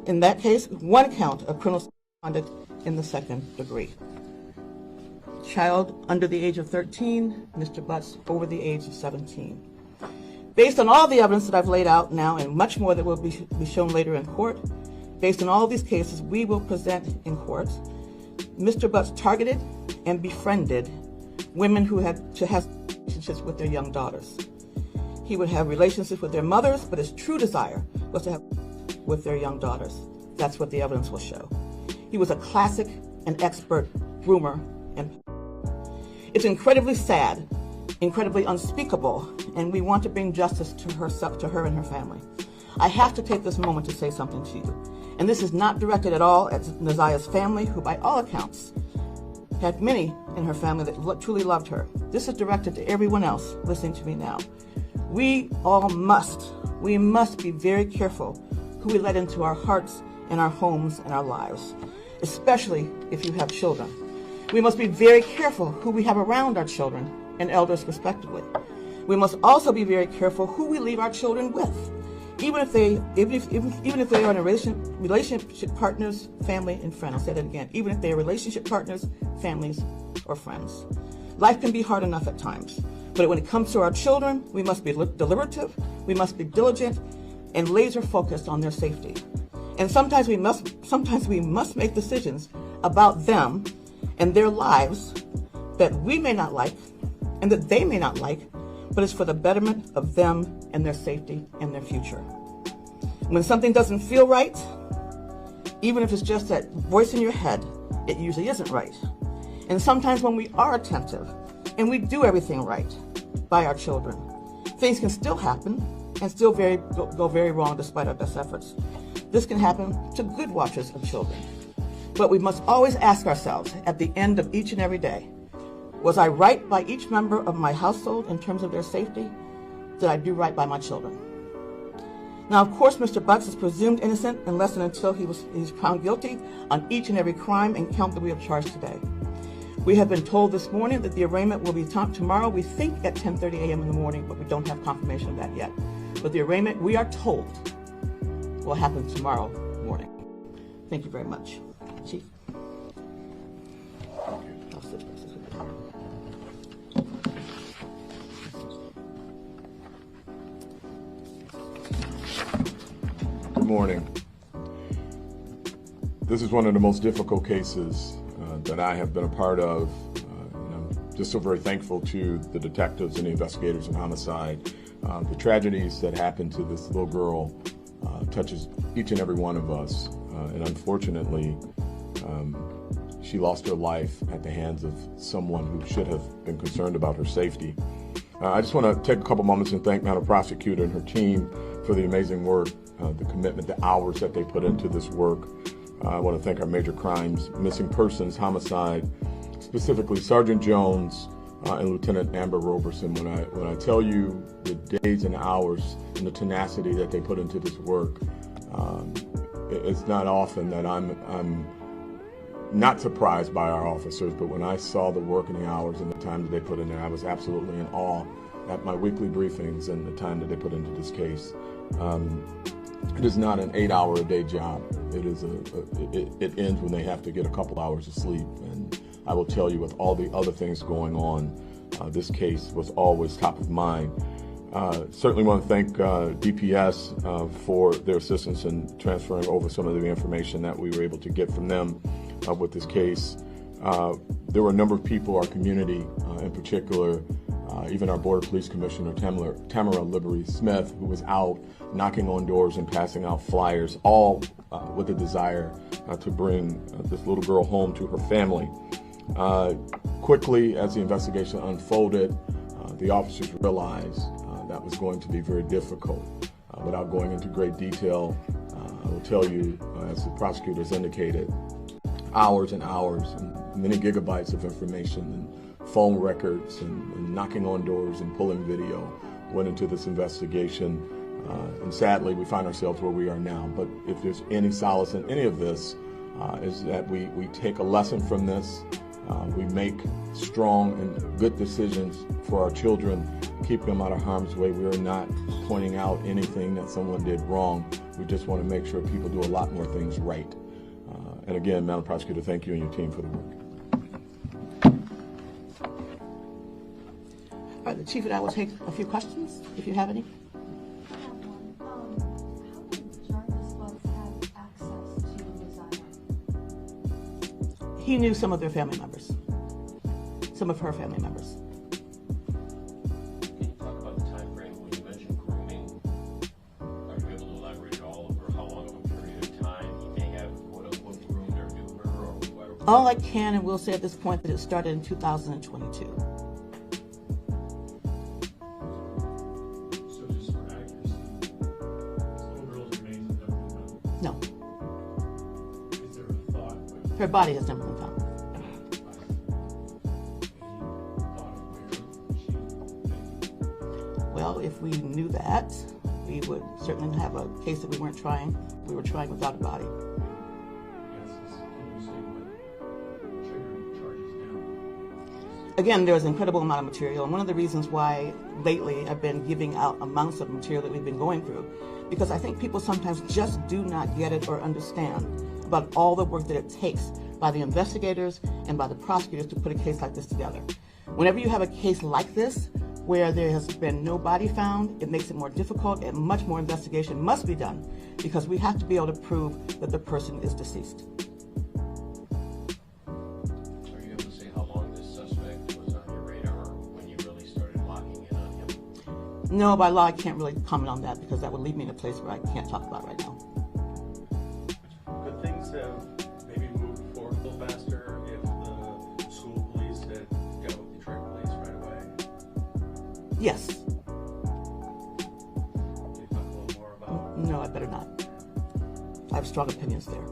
in that case, 1 count of criminal conduct in the second degree. Child under the age of 13, Mr. Butts over the age of 17. Based on all the evidence that I've laid out now and much more that will be shown later in court, based on all these cases we will present in court, Mr. Butts targeted and befriended women who had to have relationships with their young daughters. He would have relationships with their mothers, but his true desire was to have with their young daughters. That's what the evidence will show. He was a classic and expert groomer, and it's incredibly sad, incredibly unspeakable, and we want to bring justice to her and her family. I have to take this moment to say something to you. And this is not directed at all at Naziah's family, who by all accounts had many in her family that truly loved her. This is directed to everyone else listening to me now. We must be very careful who we let into our hearts and our homes and our lives, especially if you have children. We must be very careful who we have around our children and elders respectively. We must also be very careful who we leave our children with, even if they are in relationship partners, family, and friends. I'll say that again. Even if they are relationship partners, families, or friends. Life can be hard enough at times, but when it comes to our children, we must be deliberative, we must be diligent, and laser focused on their safety. And sometimes we must make decisions about them and their lives that we may not like and that they may not like, but it's for the betterment of them and their safety and their future. When something doesn't feel right, even if it's just that voice in your head, it usually isn't right. And sometimes when we are attentive and we do everything right by our children, things can still happen and still go very wrong despite our best efforts. This can happen to good watchers of children. But we must always ask ourselves at the end of each and every day, was I right by each member of my household in terms of their safety? Did I do right by my children? Now, of course, Mr. Butts is presumed innocent unless and until he's found guilty on each and every crime and count that we have charged today. We have been told this morning that the arraignment will be tomorrow, we think at 10:30 a.m. in the morning, but we don't have confirmation of that yet. But the arraignment, we are told, will happen tomorrow morning. Thank you very much. Chief. I'll sit back. Good morning. This is one of the most difficult cases that I have been a part of. And I'm just so very thankful to the detectives and the investigators in homicide. The tragedies that happened to this little girl touches each and every one of us. And unfortunately, she lost her life at the hands of someone who should have been concerned about her safety. I just want to take a couple moments and thank Madam Prosecutor and her team for the amazing work, the commitment, the hours that they put into this work. I want to thank our major crimes, missing persons, homicide, specifically Sergeant Jones and Lieutenant Amber Roberson. When I tell you the days and hours and the tenacity that they put into this work, it's not often that I'm not surprised by our officers, but when I saw the work and the hours and the time that they put in there, I was absolutely in awe at my weekly briefings and the time that they put into this case. It is not an 8-hour-a-day job. It is it ends when they have to get a couple hours of sleep. And I will tell you, with all the other things going on, this case was always top of mind. Certainly want to thank DPS for their assistance in transferring over some of the information that we were able to get from them with this case. There were a number of people, our community in particular, even our Border Police Commissioner, Tamara Liberty Smith, who was out knocking on doors and passing out flyers, all with a desire to bring this little girl home to her family. Quickly, as the investigation unfolded, the officers realized that was going to be very difficult. Without going into great detail, I will tell you, as the prosecutors indicated, hours and hours and many gigabytes of information and phone records and knocking on doors and pulling video went into this investigation. And sadly, we find ourselves where we are now. But if there's any solace in any of this, is that we take a lesson from this. We make strong and good decisions for our children, keep them out of harm's way. We are not pointing out anything that someone did wrong. We just want to make sure people do a lot more things right. And again, Madam Prosecutor, thank you and your team for the work. All right, the Chief and I will take a few questions, if you have any. He knew some of their family members, some of her family members. Can you talk about the time frame when you mentioned grooming? Are you able to elaborate at all over how long of a period of time he may have quote-unquote groomed or knew her or whatever? All I can and will say at this point that it started in 2022. So just for accuracy, this little girl No. Is there a thought? Her body has never been found. Well, if we knew that, we would certainly have a case that we weren't trying. We were trying without a body. Again, there's an incredible amount of material, and one of the reasons why lately I've been giving out amounts of material that we've been going through, because I think people sometimes just do not get it or understand about all the work that it takes by the investigators and by the prosecutors to put a case like this together. Whenever you have a case like this, where there has been no body found, it makes it more difficult and much more investigation must be done because we have to be able to prove that the person is deceased. Are you able to say how long this suspect was on your radar when you really started locking in on him? No, by law I can't really comment on that because that would leave me in a place where I can't talk about it right now. Could things have maybe moved forward a little faster if the school police had got with Detroit police right away? Yes. Can you talk a little more about? No, I better not. I have strong opinions there. You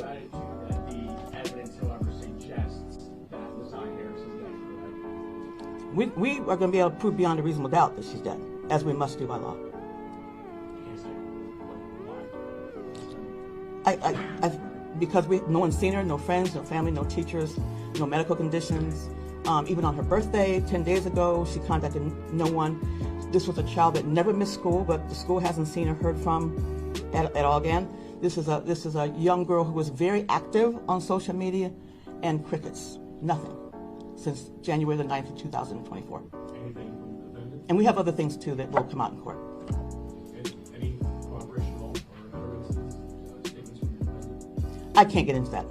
added to that the evidence, however, suggests that Messiah Harris is dead, correct? We are going to be able to prove beyond a reasonable doubt that she's dead, as we must do by law. Because no one's seen her, no friends, no family, no teachers, no medical conditions. Even on her birthday, 10 days ago, she contacted no one. This was a child that never missed school, but the school hasn't seen or heard from at all again. This is a young girl who was very active on social media, and crickets, nothing, since January the 9th of 2024. Anything from the defendant? And we have other things too that will come out in court. Any cooperation at all or utterances, statements from the defendant? I can't get into that.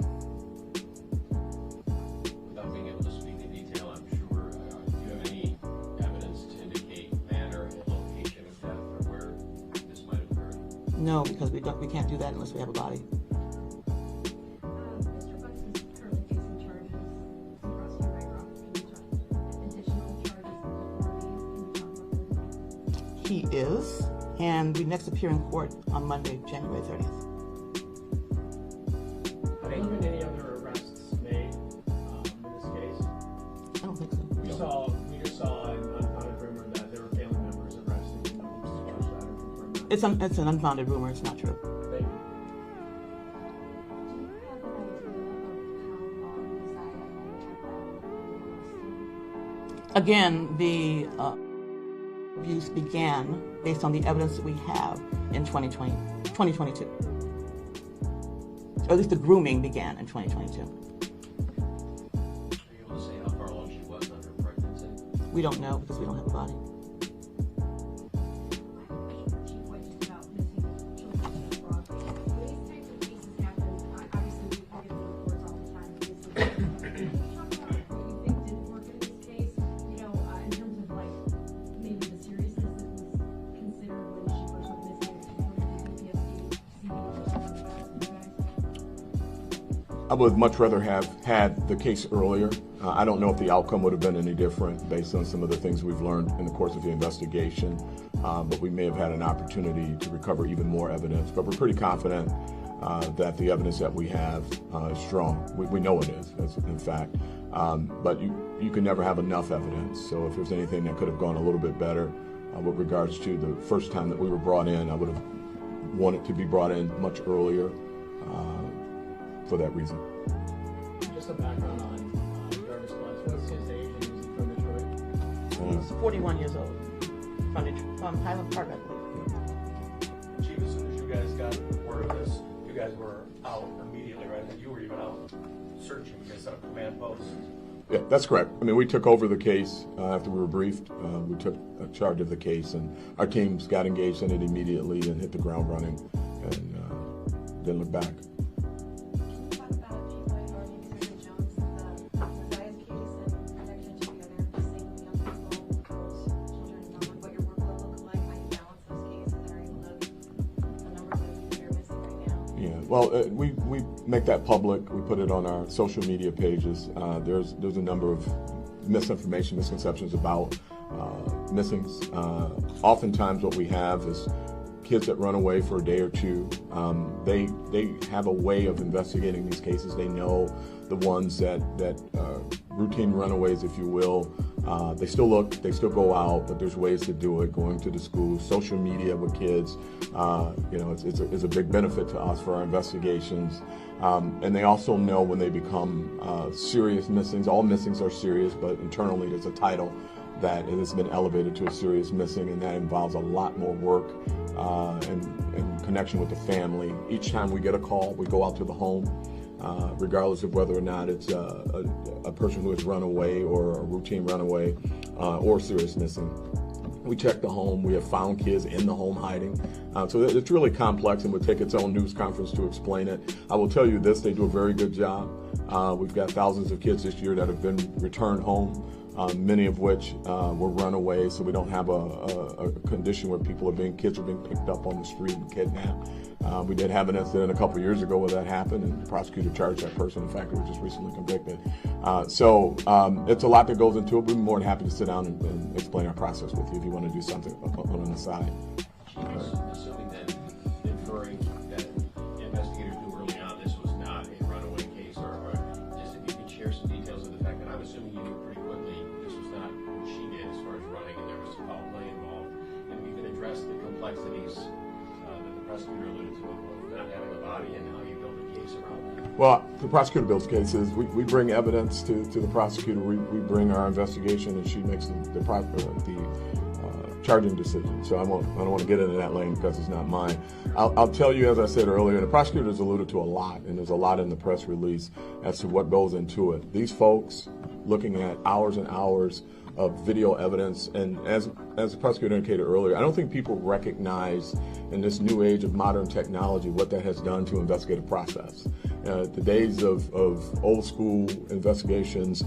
Without being able to speak in detail, I'm sure, do you have any evidence to indicate manner and location of death or where this might have occurred? No, because we can't do that unless we have a body. Mr. Butts is currently facing charges from prosecutor Rycroft. Additional charges before these. He is, and we next appear in court on Monday, January 30th. Have there been any other arrests made in this case? I don't think so. We just saw an unfounded rumor that there were family members arrested. No one's discharged that or confirmed that. It's an unfounded rumor. It's not true. Thank you. Again, the abuse began based on the evidence that we have in 2022. Or at least the grooming began in 2022. Are you able to say how far along she was on her pregnancy? We don't know because we don't have a body. I would much rather have had the case earlier. I don't know if the outcome would have been any different based on some of the things we've learned in the course of the investigation, but we may have had an opportunity to recover even more evidence. But we're pretty confident that the evidence that we have is strong. We know it is, in fact. But you can never have enough evidence. So if there's anything that could have gone a little bit better with regards to the first time that we were brought in, I would have wanted to be brought in much earlier for that reason. Just a background on Jarvis Butts. What's his age and is he from Detroit? He's 41 years old, from Highland Park, I believe. Chief, as soon as you guys got word of this, you guys were out immediately, right? You were even out searching. You guys set up command posts. Yeah, that's correct. I mean, we took over the case after we were briefed. We took charge of the case, and our teams got engaged in it immediately and hit the ground running and didn't look back. Well, we make that public. We put it on our social media pages. There's a number of misinformation, misconceptions about missings. Oftentimes what we have is kids that run away for a day or two. They have a way of investigating these cases. They know the ones that routine runaways, if you will. They still look, they still go out, but there's ways to do it, going to the schools, social media with kids. It's a big benefit to us for our investigations. And they also know when they become serious missings. All missings are serious, but internally there's a title that it has been elevated to a serious missing, and that involves a lot more work and connection with the family. Each time we get a call, we go out to the home, regardless of whether or not it's a person who has run away or a routine runaway or serious missing. We check the home. We have found kids in the home hiding. So it's really complex, and would take its own news conference to explain it. I will tell you this, they do a very good job. We've got thousands of kids this year that have been returned home. Many of which were runaways, so we don't have a condition where kids are being picked up on the street and kidnapped. We did have an incident a couple years ago where that happened, and the prosecutor charged that person. In fact, they were just recently convicted. So it's a lot that goes into it. We'd be more than happy to sit down and explain our process with you if you want to do something on the side. Assuming then, inferring that investigators knew early on this was not a runaway case, or just if you could share some details of the fact that I'm assuming you knew pretty quickly this was not what she did as far as running, and there was some foul play involved. And you can address the complexities that the prosecutor alluded to of not having a body and how you build a case around that. Well, the prosecutor builds cases. We bring evidence to the prosecutor. We bring our investigation, and she makes the charging decision. So I don't want to get into that lane because it's not mine. I'll tell you, as I said earlier, the prosecutor has alluded to a lot, and there's a lot in the press release as to what goes into it. These folks looking at hours and hours of video evidence, and as the prosecutor indicated earlier, I don't think people recognize in this new age of modern technology what that has done to investigative process. The days of old school investigations,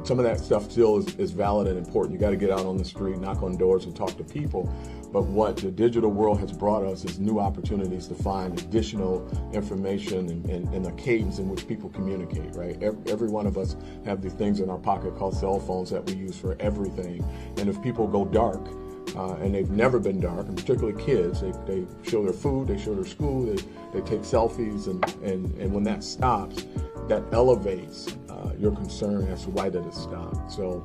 some of that stuff still is valid and important. You got to get out on the street, knock on doors, and talk to people. But what the digital world has brought us is new opportunities to find additional information and the cadence in which people communicate, right? Every one of us have these things in our pocket called cell phones that we use for everything. And if people go dark, and they've never been dark, and particularly kids, they show their food, they show their school, they take selfies, and when that stops, that elevates your concern as to why did it stop. So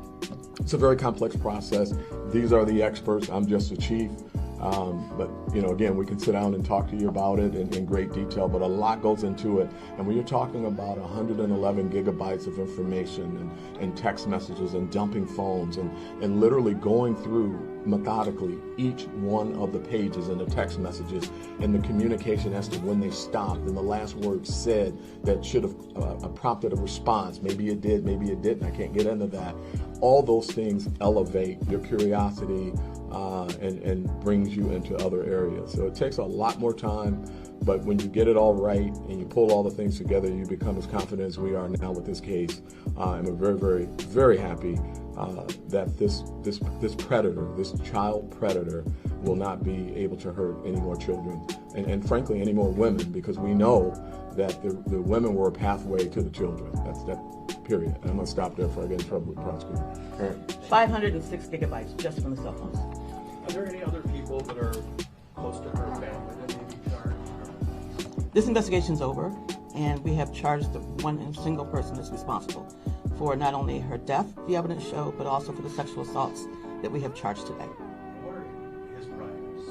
it's a very complex process. These are the experts. I'm just the chief. But again, we can sit down and talk to you about it in great detail, but a lot goes into it. And when you're talking about 111 gigabytes of information and text messages and dumping phones and literally going through methodically each one of the pages in the text messages and the communication as to when they stopped and the last word said that should have prompted a response. Maybe it did, maybe it didn't. I can't get into that. All those things elevate your curiosity and brings you into other areas. So it takes a lot more time, but when you get it all right and you pull all the things together, you become as confident as we are now with this case. And we're very, very, very happy that this predator, this child predator, will not be able to hurt any more children and frankly any more women, because we know that the women were a pathway to the children. That's that period. I'm going to stop there before I get in trouble with the prosecutor. 506 gigabytes just from the cell phones. Are there any other people that are close to her family that may be charged? This investigation's over, and we have charged the one single person that's responsible for not only her death, the evidence show, but also for the sexual assaults that we have charged today. What are his priors?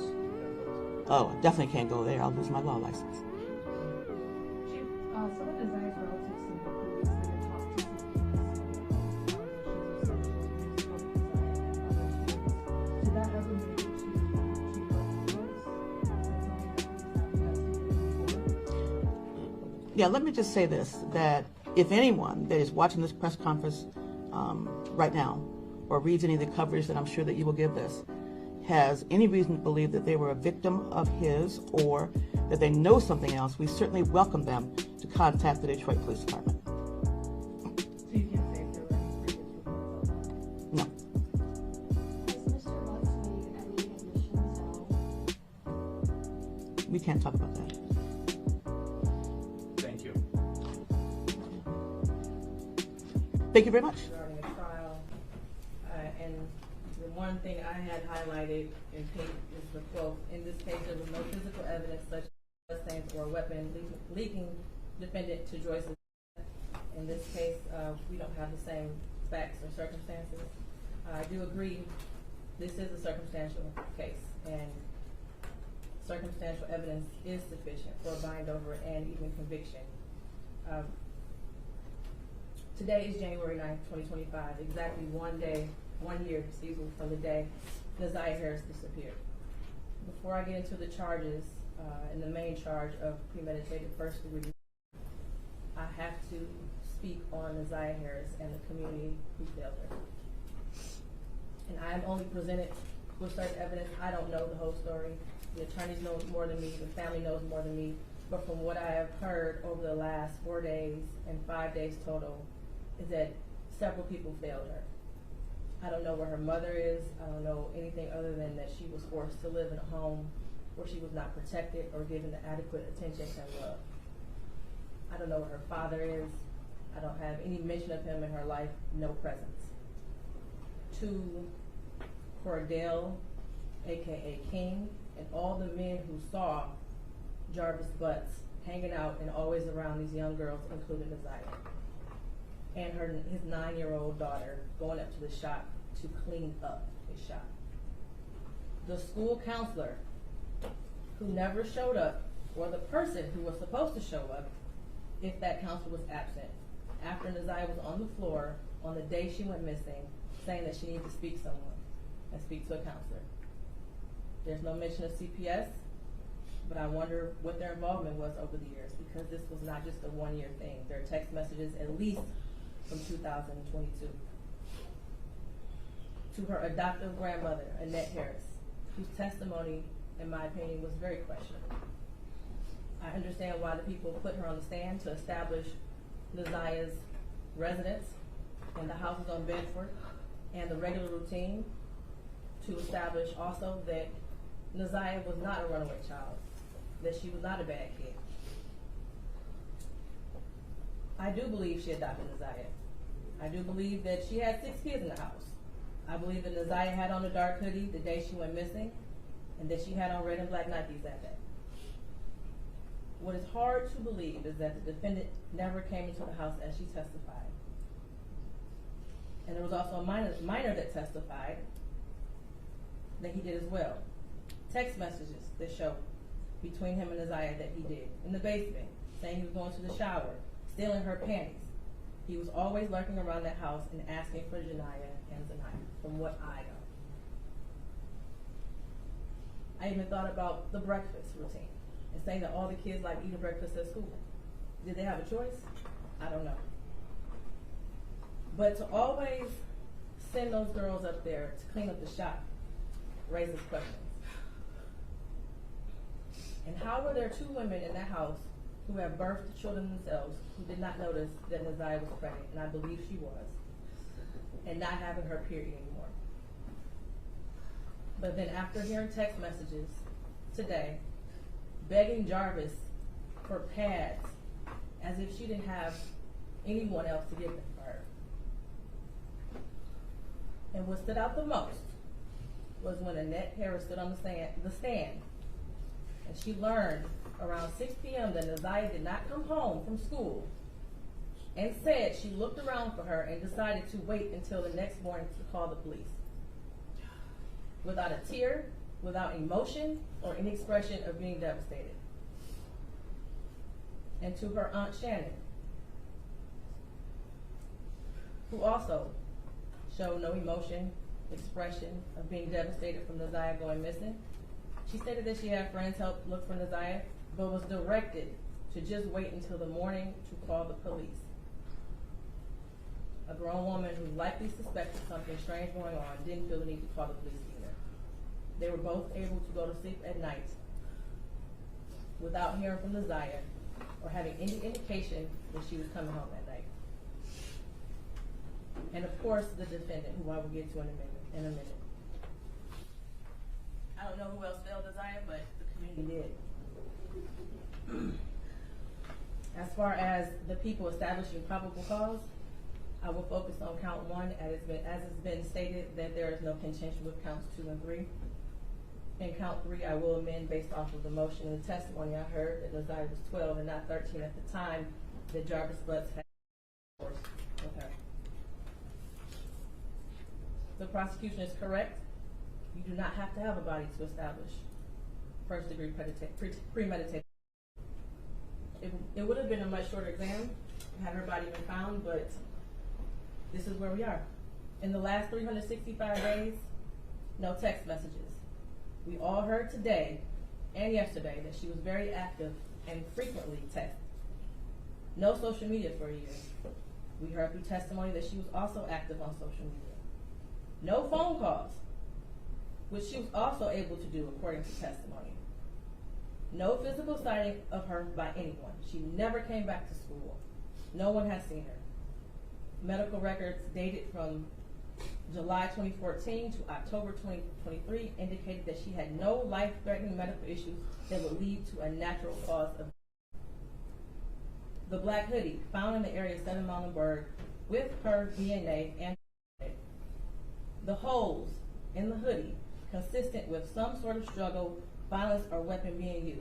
Oh, I definitely can't go there. I'll lose my law license. Some of Desiree relatives seem to previously have talked to some did that ever make it to Yeah, let me just say this, that if anyone that is watching this press conference right now or reads any of the coverage that I'm sure that you will give this, has any reason to believe that they were a victim of his or that they know something else, we certainly welcome them to contact the Detroit Police Department. So you can't say if there were any previous reports? No. Has Mr. Butts made any admissions at all? We can't talk about that. Thank you. Thank you very much. Regarding a trial in one thing I had highlighted in pink is the quote, "In this case, there was no physical evidence such as bloodstains or a weapon leaking defendant to Joyce's death." In this case, we don't have the same facts or circumstances. I do agree this is a circumstantial case, and circumstantial evidence is sufficient for a bind over and even conviction. Today is January 9th, 2025, exactly 1 year, from the day Neziah Harris disappeared. Before I get into the charges, and the main charge of premeditated first degree, I have to speak on Neziah Harris and the community who failed her. And I am only presented with certain evidence. I don't know the whole story. The attorneys know more than me, the family knows more than me, but from what I have heard over the last 4 days and 5 days total, is that several people failed her. I don't know where her mother is. I don't know anything other than that she was forced to live in a home where she was not protected or given the adequate attention and love. I don't know where her father is. I don't have any mention of him in her life, no presence. To Cordell, aka King, and all the men who saw Jarvis Butts hanging out and always around these young girls, including Neziah, and his 9-year-old daughter going up to the shop to clean up his shop. The school counselor who never showed up, or the person who was supposed to show up if that counselor was absent, after Neziah was on the floor on the day she went missing, saying that she needed to speak to someone and speak to a counselor. There's no mention of CPS, but I wonder what their involvement was over the years, because this was not just a 1-year thing. There are text messages at least from 2022. To her adoptive grandmother, Annette Harris, whose testimony, in my opinion, was very questionable. I understand why the people put her on the stand to establish Neziah's residence and the houses on Bedford and the regular routine, to establish also that Neziah was not a runaway child, that she was not a bad kid. I do believe she adopted Neziah. I do believe that she had 6 kids in the house. I believe that Neziah had on a dark hoodie the day she went missing, and that she had on red and black Nikes that day. What is hard to believe is that the defendant never came into the house as she testified. And there was also a minor that testified that he did as well. Text messages that show between him and Neziah that he did. In the basement, saying he was going to the shower, stealing her panties. He was always lurking around that house and asking for Janiyah and Zaniyah, from what I know. I even thought about the breakfast routine and saying that all the kids like eating breakfast at school. Did they have a choice? I don't know. But to always send those girls up there to clean up the shop raises questions. And how were there 2 women in that house who have birthed children themselves who did not notice that Neziah was pregnant, and I believe she was, and not having her period anymore? But then after hearing text messages today, begging Jarvis for pads as if she didn't have anyone else to give them for her. And what stood out the most was when Annette Harris stood on the stand, and she learned around 6 p.m. that Neziah did not come home from school, and said she looked around for her and decided to wait until the next morning to call the police. Without a tear, without emotion, or any expression of being devastated. And to her Aunt Shannon, who also showed no emotion, expression of being devastated from Neziah going missing. She stated that she had friends help look for Neziah, but was directed to just wait until the morning to call the police. A grown woman who likely suspected something strange going on didn't feel the need to call the police either. They were both able to go to sleep at night without hearing from Neziah or having any indication that she was coming home that night. And of course, the defendant, who I will get to in a minute. I don't know who else failed Neziah, but the community did. As far as the people establishing probable cause, I will focus on count 1 as it's been stated that there is no contention with counts 2 and 3. In count 3, I will amend based off of the motion and the testimony I heard that Naziah was 12 and not 13 at the time that Jarvis Butts had intercourse with her. The prosecution is correct. You do not have to have a body to establish first-degree premeditation. It would have been a much shorter exam had her body been found, but this is where we are. In the last 365 days, no text messages. We all heard today and yesterday that she was very active and frequently texted. No social media for a year. We heard through testimony that she was also active on social media. No phone calls, which she was also able to do according to testimony. No physical sighting of her by anyone. She never came back to school. No one has seen her. Medical records dated from July 2014 to October 2023 indicated that she had no life-threatening medical issues that would lead to a natural cause of death. The black hoodie found in the area of 7 Muhlenberg with her DNA and the holes in the hoodie consistent with some sort of struggle, violence, or weapon being used.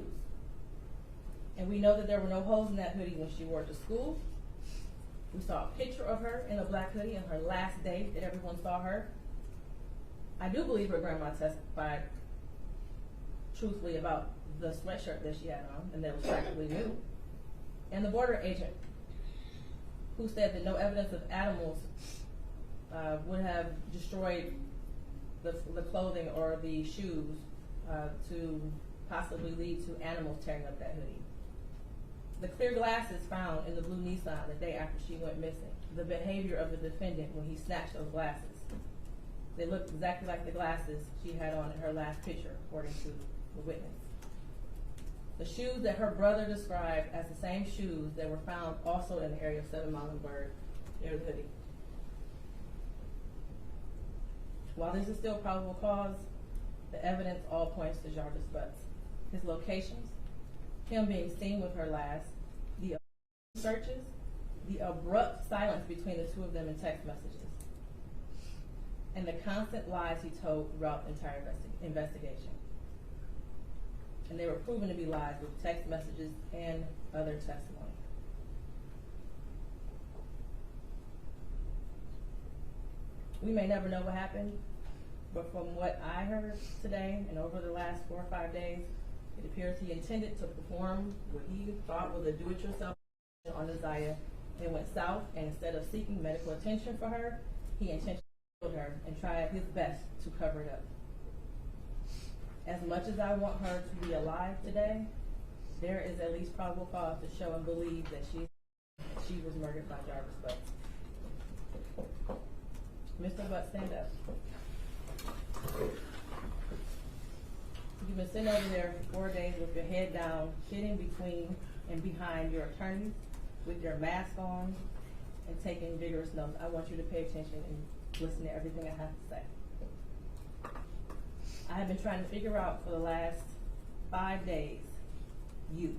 And we know that there were no holes in that hoodie when she wore it to school. We saw a picture of her in a black hoodie on her last day that everyone saw her. I do believe her grandma testified truthfully about the sweatshirt that she had on and that was practically new. And the border agent who said that no evidence of animals would have destroyed the clothing or the shoes to possibly lead to animals tearing up that hoodie. The clear glasses found in the blue Nissan the day after she went missing. The behavior of the defendant when he snatched those glasses. They looked exactly like the glasses she had on in her last picture, according to the witness. The shoes that her brother described as the same shoes that were found also in the area of 7 Muhlenberg near the hoodie. While this is still probable cause, the evidence all points to Jarvis Butts. His locations, him being seen with her last, the searches, the abrupt silence between the two of them in text messages, and the constant lies he told throughout the entire investigation. And they were proven to be lies with text messages and other testimony. We may never know what happened, but from what I heard today and over the last 4 or 5 days, it appears he intended to perform what he thought was a do-it-yourself on Naziah, and it went south, and instead of seeking medical attention for her, he intentionally killed her and tried his best to cover it up. As much as I want her to be alive today, there is at least probable cause to show and believe that she was murdered by Jarvis Butts. Mr. Butts, stand up. You've been sitting over there for 4 days with your head down, sitting between and behind your attorneys with your mask on and taking vigorous notes. I want you to pay attention and listen to everything I have to say. I have been trying to figure out for the last 5 days, you.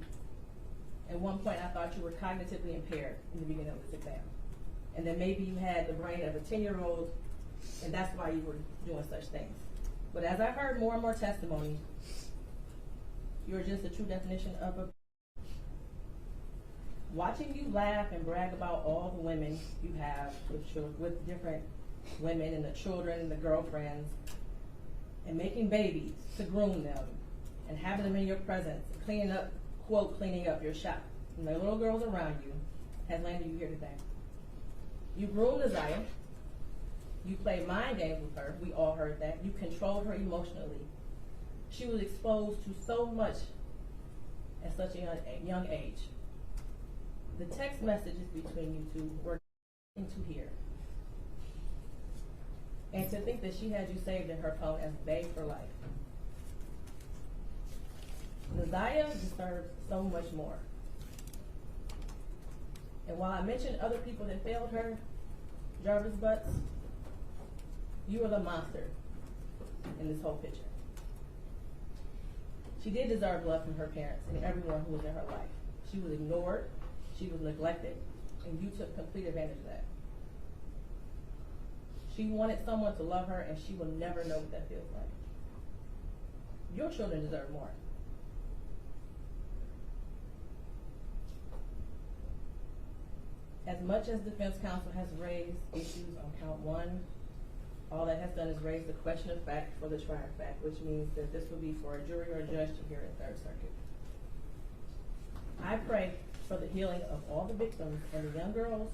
At one point I thought you were cognitively impaired in the beginning of this exam. And then maybe you had the brain of a 10-year-old and that's why you were doing such things. But as I heard more and more testimony, you're just the true definition of a... Watching you laugh and brag about all the women you have with different women and the children and the girlfriends, and making babies to groom them, and having them in your presence, and cleaning up, quote, cleaning up your shop, and the little girls around you, has landed you here today. You groomed Naziah. You played mind games with her. We all heard that. You controlled her emotionally. She was exposed to so much at such a young age. The text messages between you two were into here. And to think that she had you saved in her phone as babe for life. Naziah deserves so much more. And while I mentioned other people that failed her, Jarvis Butts, you are the monster in this whole picture. She did deserve love from her parents and everyone who was in her life. She was ignored, she was neglected, and you took complete advantage of that. She wanted someone to love her, and she will never know what that feels like. Your children deserve more. As much as defense counsel has raised issues on count 1, all that has done is raise the question of fact for the trier of fact, which means that this will be for a jury or a judge to hear in Third Circuit. I pray for the healing of all the victims and the young girls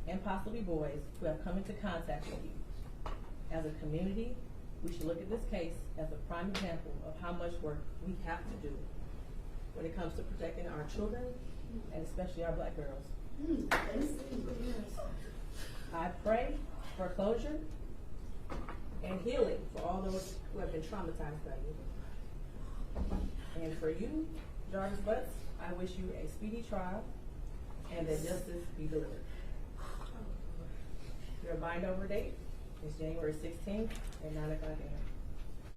and possibly boys who have come into contact with you. As a community, we should look at this case as a prime example of how much work we have to do when it comes to protecting our children and especially our black girls. I pray for closure and healing for all those who have been traumatized by you. And for you, Jarvis Butts, I wish you a speedy trial and that justice be delivered. Your bind over date is January 16th at 9 o'clock a.m.